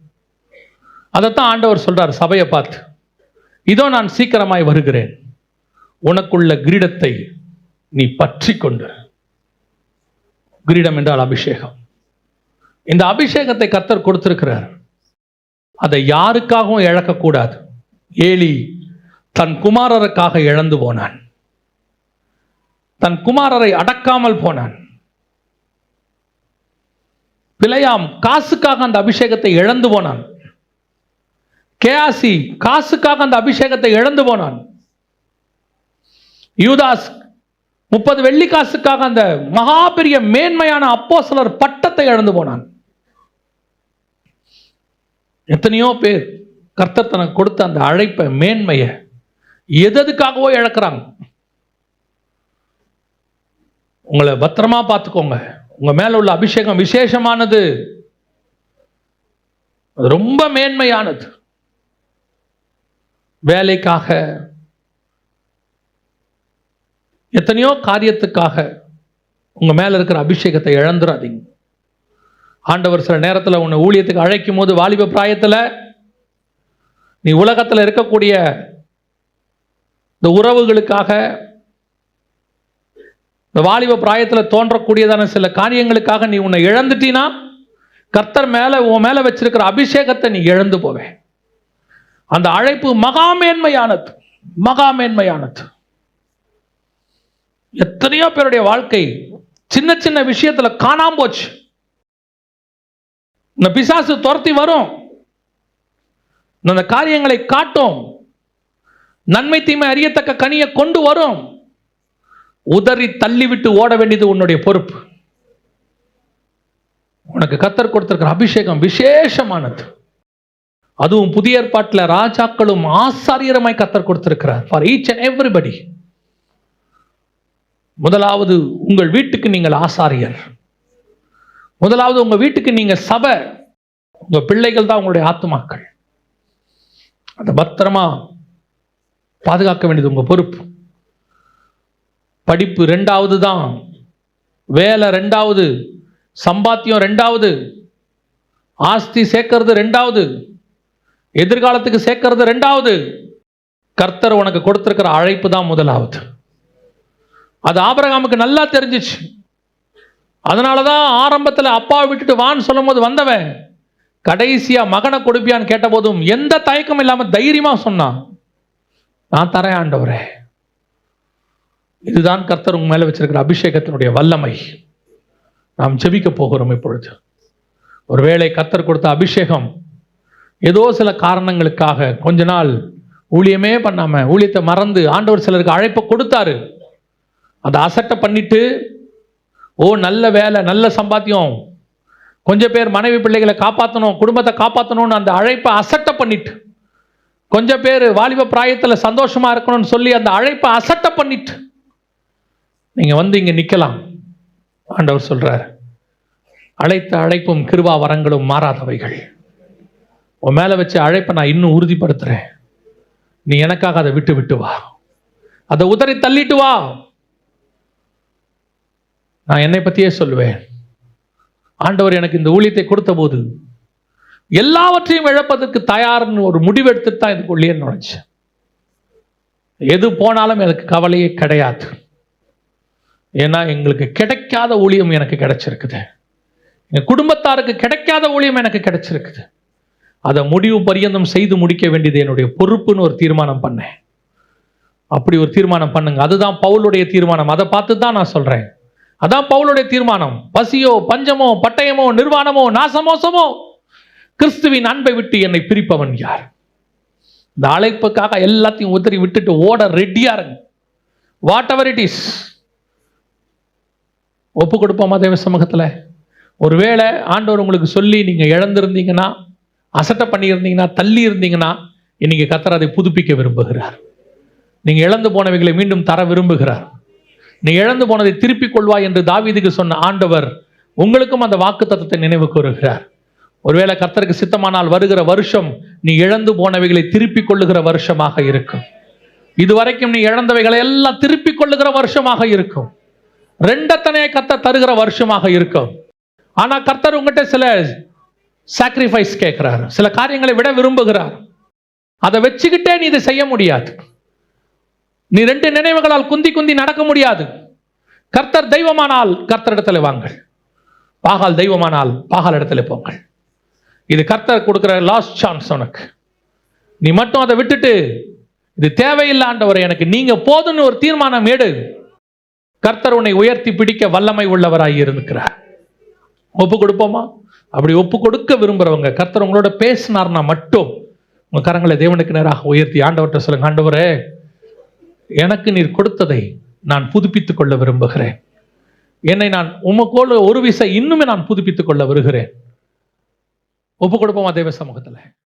அதைத்தான் ஆண்டவர் சொல்றார் சபையை பார்த்து, இதோ நான் சீக்கிரமாய் வருகிறேன், உனக்குள்ள கிரீடத்தை நீ பற்றி கொண்டு. கிரீடம் என்றால் அபிஷேகம். இந்த அபிஷேகத்தை கர்த்தர் கொடுத்திருக்கிறார். அதை யாருக்காகவும் இழக்கக்கூடாது. ஏலி தன் குமாரருக்காக இழந்து போனான். தன் குமாரரை அடக்காமல் போனான். பிலேயாம் காசுக்காக அந்த அபிஷேகத்தை இழந்து போனான். கேயாசி காசுக்காக அந்த அபிஷேகத்தை இழந்து போனான். யூதாஸ் 30 வெள்ளி காசுக்காக அந்த மகா பெரிய மேன்மையான அப்போஸ்தலர் பட்டத்தை இழந்து போனான். எத்தனையோ பேர் கர்த்தர் தனக்கு கொடுத்த அந்த அழைப்பை, மேன்மையை எதுக்காகவோ இழக்கிறாங்க. உங்களை பத்திரமா பார்த்துக்கோங்க. உங்க மேல உள்ள அபிஷேகம் விசேஷமானது, ரொம்ப மேன்மையானது. வேலைக்காக, எத்தனையோ காரியத்துக்காக உங்க மேல இருக்கிற அபிஷேகத்தை இழந்துடாதீங்க. ஆண்டவர் சில நேரத்தில் உன்னை ஊழியத்துக்கு அழைக்கும் போது, வாலிப பிராயத்தில் நீ உலகத்தில் இருக்கக்கூடிய இந்த உறவுகளுக்காக, இந்த வாலிப பிராயத்தில் தோன்றக்கூடியதான சில காரியங்களுக்காக நீ உன்னை இழந்துட்டீனா, கர்த்தர் மேல உன் மேல வச்சிருக்கிற அபிஷேகத்தை நீ இழந்து போவே. அந்த அழைப்பு மகாமேன்மையானது, மகாமேன்மையானது. எத்தனையோ பேருடைய வாழ்க்கை சின்ன சின்ன விஷயத்துல காணாம போச்சு. இந்த பிசாசு துரத்தி வரும், அந்த காரியங்களை காட்டும், நன்மை தீமை அறியத்தக்க கனியை கொண்டு வரும். உதறி தள்ளிவிட்டு ஓட வேண்டியது உன்னுடைய பொறுப்பு. உனக்கு கர்த்தர் கொடுத்திருக்கிற அபிஷேகம் விசேஷமானது. அதுவும் புதிய ஏற்பாட்டில் ராஜாக்களும் ஆசாரியருமாய் கர்த்தர் கொடுத்திருக்கிறார். For each and everybody. முதலாவது உங்கள் வீட்டுக்கு நீங்கள் ஆசாரியர். முதலாவது உங்க வீட்டுக்கு நீங்க சபை. உங்க பிள்ளைகள் தான் உங்களுடைய ஆத்துமாக்கள். அதை பத்திரமா பாதுகாக்க வேண்டியது உங்க பொறுப்பு. படிப்பு ரெண்டாவது தான், வேலை ரெண்டாவது, சம்பாத்தியம் ரெண்டாவது, ஆஸ்தி சேர்க்கறது ரெண்டாவது, எதிர்காலத்துக்கு சேர்க்கறது ரெண்டாவது. கர்த்தர் உனக்கு கொடுத்திருக்கிற அழைப்பு தான் முதலாவது. அது ஆபிரகாமுக்கு நல்லா தெரிஞ்சிச்சு. அதனாலதான் ஆரம்பத்துல அப்பாவை விட்டுட்டு வான்னு சொல்லும் போது வந்தவன் கடைசியா மகனை கொடுப்பியான்னு கேட்ட போதும் எந்த தயக்கம் இல்லாம தைரியமா சொன்னான், நான் தரேன் ஆண்டவரே. இதுதான் கர்த்தர் உங்க மேல வச்சிருக்கிற அபிஷேகத்தினுடைய வல்லமை. நாம் ஜெபிக்க போகிறோம் இப்பொழுது. ஒருவேளை கர்த்தர் கொடுத்த அபிஷேகம் ஏதோ சில காரணங்களுக்காக கொஞ்ச நாள் ஊழியமே பண்ணாம ஊழியத்தை மறந்து ஆண்டவர் சிலருக்கு அழைப்பை கொடுத்தாரு. அதை அசட்டை பண்ணிட்டு நல்ல வேலை நல்ல சம்பாத்தியம், கொஞ்சம் பேர் மனைவி பிள்ளைகளை காப்பாற்றணும் குடும்பத்தை காப்பாற்றணும்னு அந்த அழைப்பை அசட்டை பண்ணிட்டு, கொஞ்சம் பேர் வாலிப பிராயத்தில் சந்தோஷமா இருக்கணும்னு சொல்லி அந்த அழைப்பை அசட்டை பண்ணிட்டு நீங்க வந்து இங்க நிக்கலாம். ஆண்டவர் சொல்றார், அழைத்த அழைப்பும் கிருபா வரங்களும் மாறாதவைகள். உன் மேல வச்ச அழைப்பை நான் இன்னும் உறுதிப்படுத்துறேன். நீ எனக்காக அதை விட்டு விட்டு வா, அதை உதறி தள்ளிட்டு வா. நான் என்னை பத்தியே சொல்லுவேன். ஆண்டவர் எனக்கு இந்த ஊழியத்தை கொடுத்த போது எல்லாவற்றையும் இழப்பதற்கு தயார்னு ஒரு முடிவெடுத்துட்டு தான் இதுக்குள்ளேயே நுழைச்சேன். எது போனாலும் எனக்கு கவலையே கிடையாது. ஏன்னா எங்களுக்கு கிடைக்காத ஊழியம் எனக்கு கிடைச்சிருக்குது, எங்க குடும்பத்தாருக்கு கிடைக்காத ஊழியம் எனக்கு கிடைச்சிருக்குது. அதை முடிவு பரியந்தம் செய்து முடிக்க வேண்டியது என்னுடைய பொறுப்புன்னு ஒரு தீர்மானம் பண்ணேன். அப்படி ஒரு தீர்மானம் பண்ணுங்க. அதுதான் பவுலுடைய தீர்மானம். அதை பார்த்து தான் நான் சொல்றேன். அதான் பவுலுடைய தீர்மானம். பசியோ பஞ்சமோ பட்டயமோ நிர்வாணமோ நாசமோசமோ கிறிஸ்துவின் அன்பை விட்டு என்னை பிரிப்பவன் யார்? இந்த அழைப்புக்காக எல்லாத்தையும் உதறி விட்டுட்டு ஓட ரெடியா இருங்க. What ever it is. ஒப்பு கொடுப்போமா தேவ சமூகத்தில்? ஒருவேளை ஆண்டவர் உங்களுக்கு சொல்லி நீங்க இழந்திருந்தீங்கன்னா, அசட்டை பண்ணியிருந்தீங்கன்னா, தள்ளி இருந்தீங்கன்னா, இன்னைக்கு கர்த்தர் அதை புதுப்பிக்க விரும்புகிறார். நீங்க இழந்து போனவைகளை மீண்டும் தர விரும்புகிறார். நீ இழந்து போனதை திருப்பிக் கொள்வாய் என்று தாவீதுக்கு சொன்ன ஆண்டவர் உங்களுக்கும் அந்த வாக்குத்தத்தத்தை நினைவு கூறுகிறார். ஒருவேளை கர்த்தருக்கு சித்தமானால் வருகிற வருஷம் நீ இழந்து போனவைகளை திருப்பிக் கொள்ளுகிற வருஷமாக இருக்கும். இதுவரைக்கும் நீ இழந்தவைகளை எல்லாம் திருப்பிக் கொள்ளுகிற வருஷமாக இருக்கும். ரெண்டத்தனையை கர்த்தர் தருகிற வருஷமாக இருக்கும். ஆனா கர்த்தர் உங்ககிட்ட சில சாக்ரிஃபைஸ் கேட்கிறார், சில காரியங்களை விட விரும்புகிறார். அதை வச்சுக்கிட்டே நீ இதை செய்ய முடியாது. நீ ரெண்டு நினைவுகளால் குந்தி குந்தி நடக்க முடியாது. கர்த்தர் தெய்வமானால் கர்த்தர் இடத்துல வாங்கள், பாகால் தெய்வமானால் பாகால் இடத்துல போங்கள். இது கர்த்தர் கொடுக்கிற லாஸ்ட் சான்ஸ் உனக்கு. நீ மட்டும் அதை விட்டுட்டு இது தேவையில்லை ஆண்டவரே எனக்கு நீங்க போதுன்னு ஒரு தீர்மானம் எடு. கர்த்தர் உன்னை உயர்த்தி பிடிக்க வல்லமை உள்ளவராய் இருக்கிறார். ஒப்பு கொடுப்போமா? அப்படி ஒப்பு கொடுக்க விரும்புறவங்க, கர்த்தர் உங்களோட பேசினார்னா மட்டும் உங்க கரங்களை தேவனுக்கு நேராக உயர்த்தி ஆண்டவர்கிட்ட சொல்லுங்க, ஆண்டவரே எனக்கு நீர் கொடுத்ததை நான் புதுப்பித்துக் கொள்ள விரும்புகிறேன். என்னை நான் உமக்கோடு ஒரு விசை இன்னுமே நான் புதுப்பித்துக் கொள்ள வருகிறேன். ஒப்பு கொடுப்போமா தேவ சமூகத்தில்?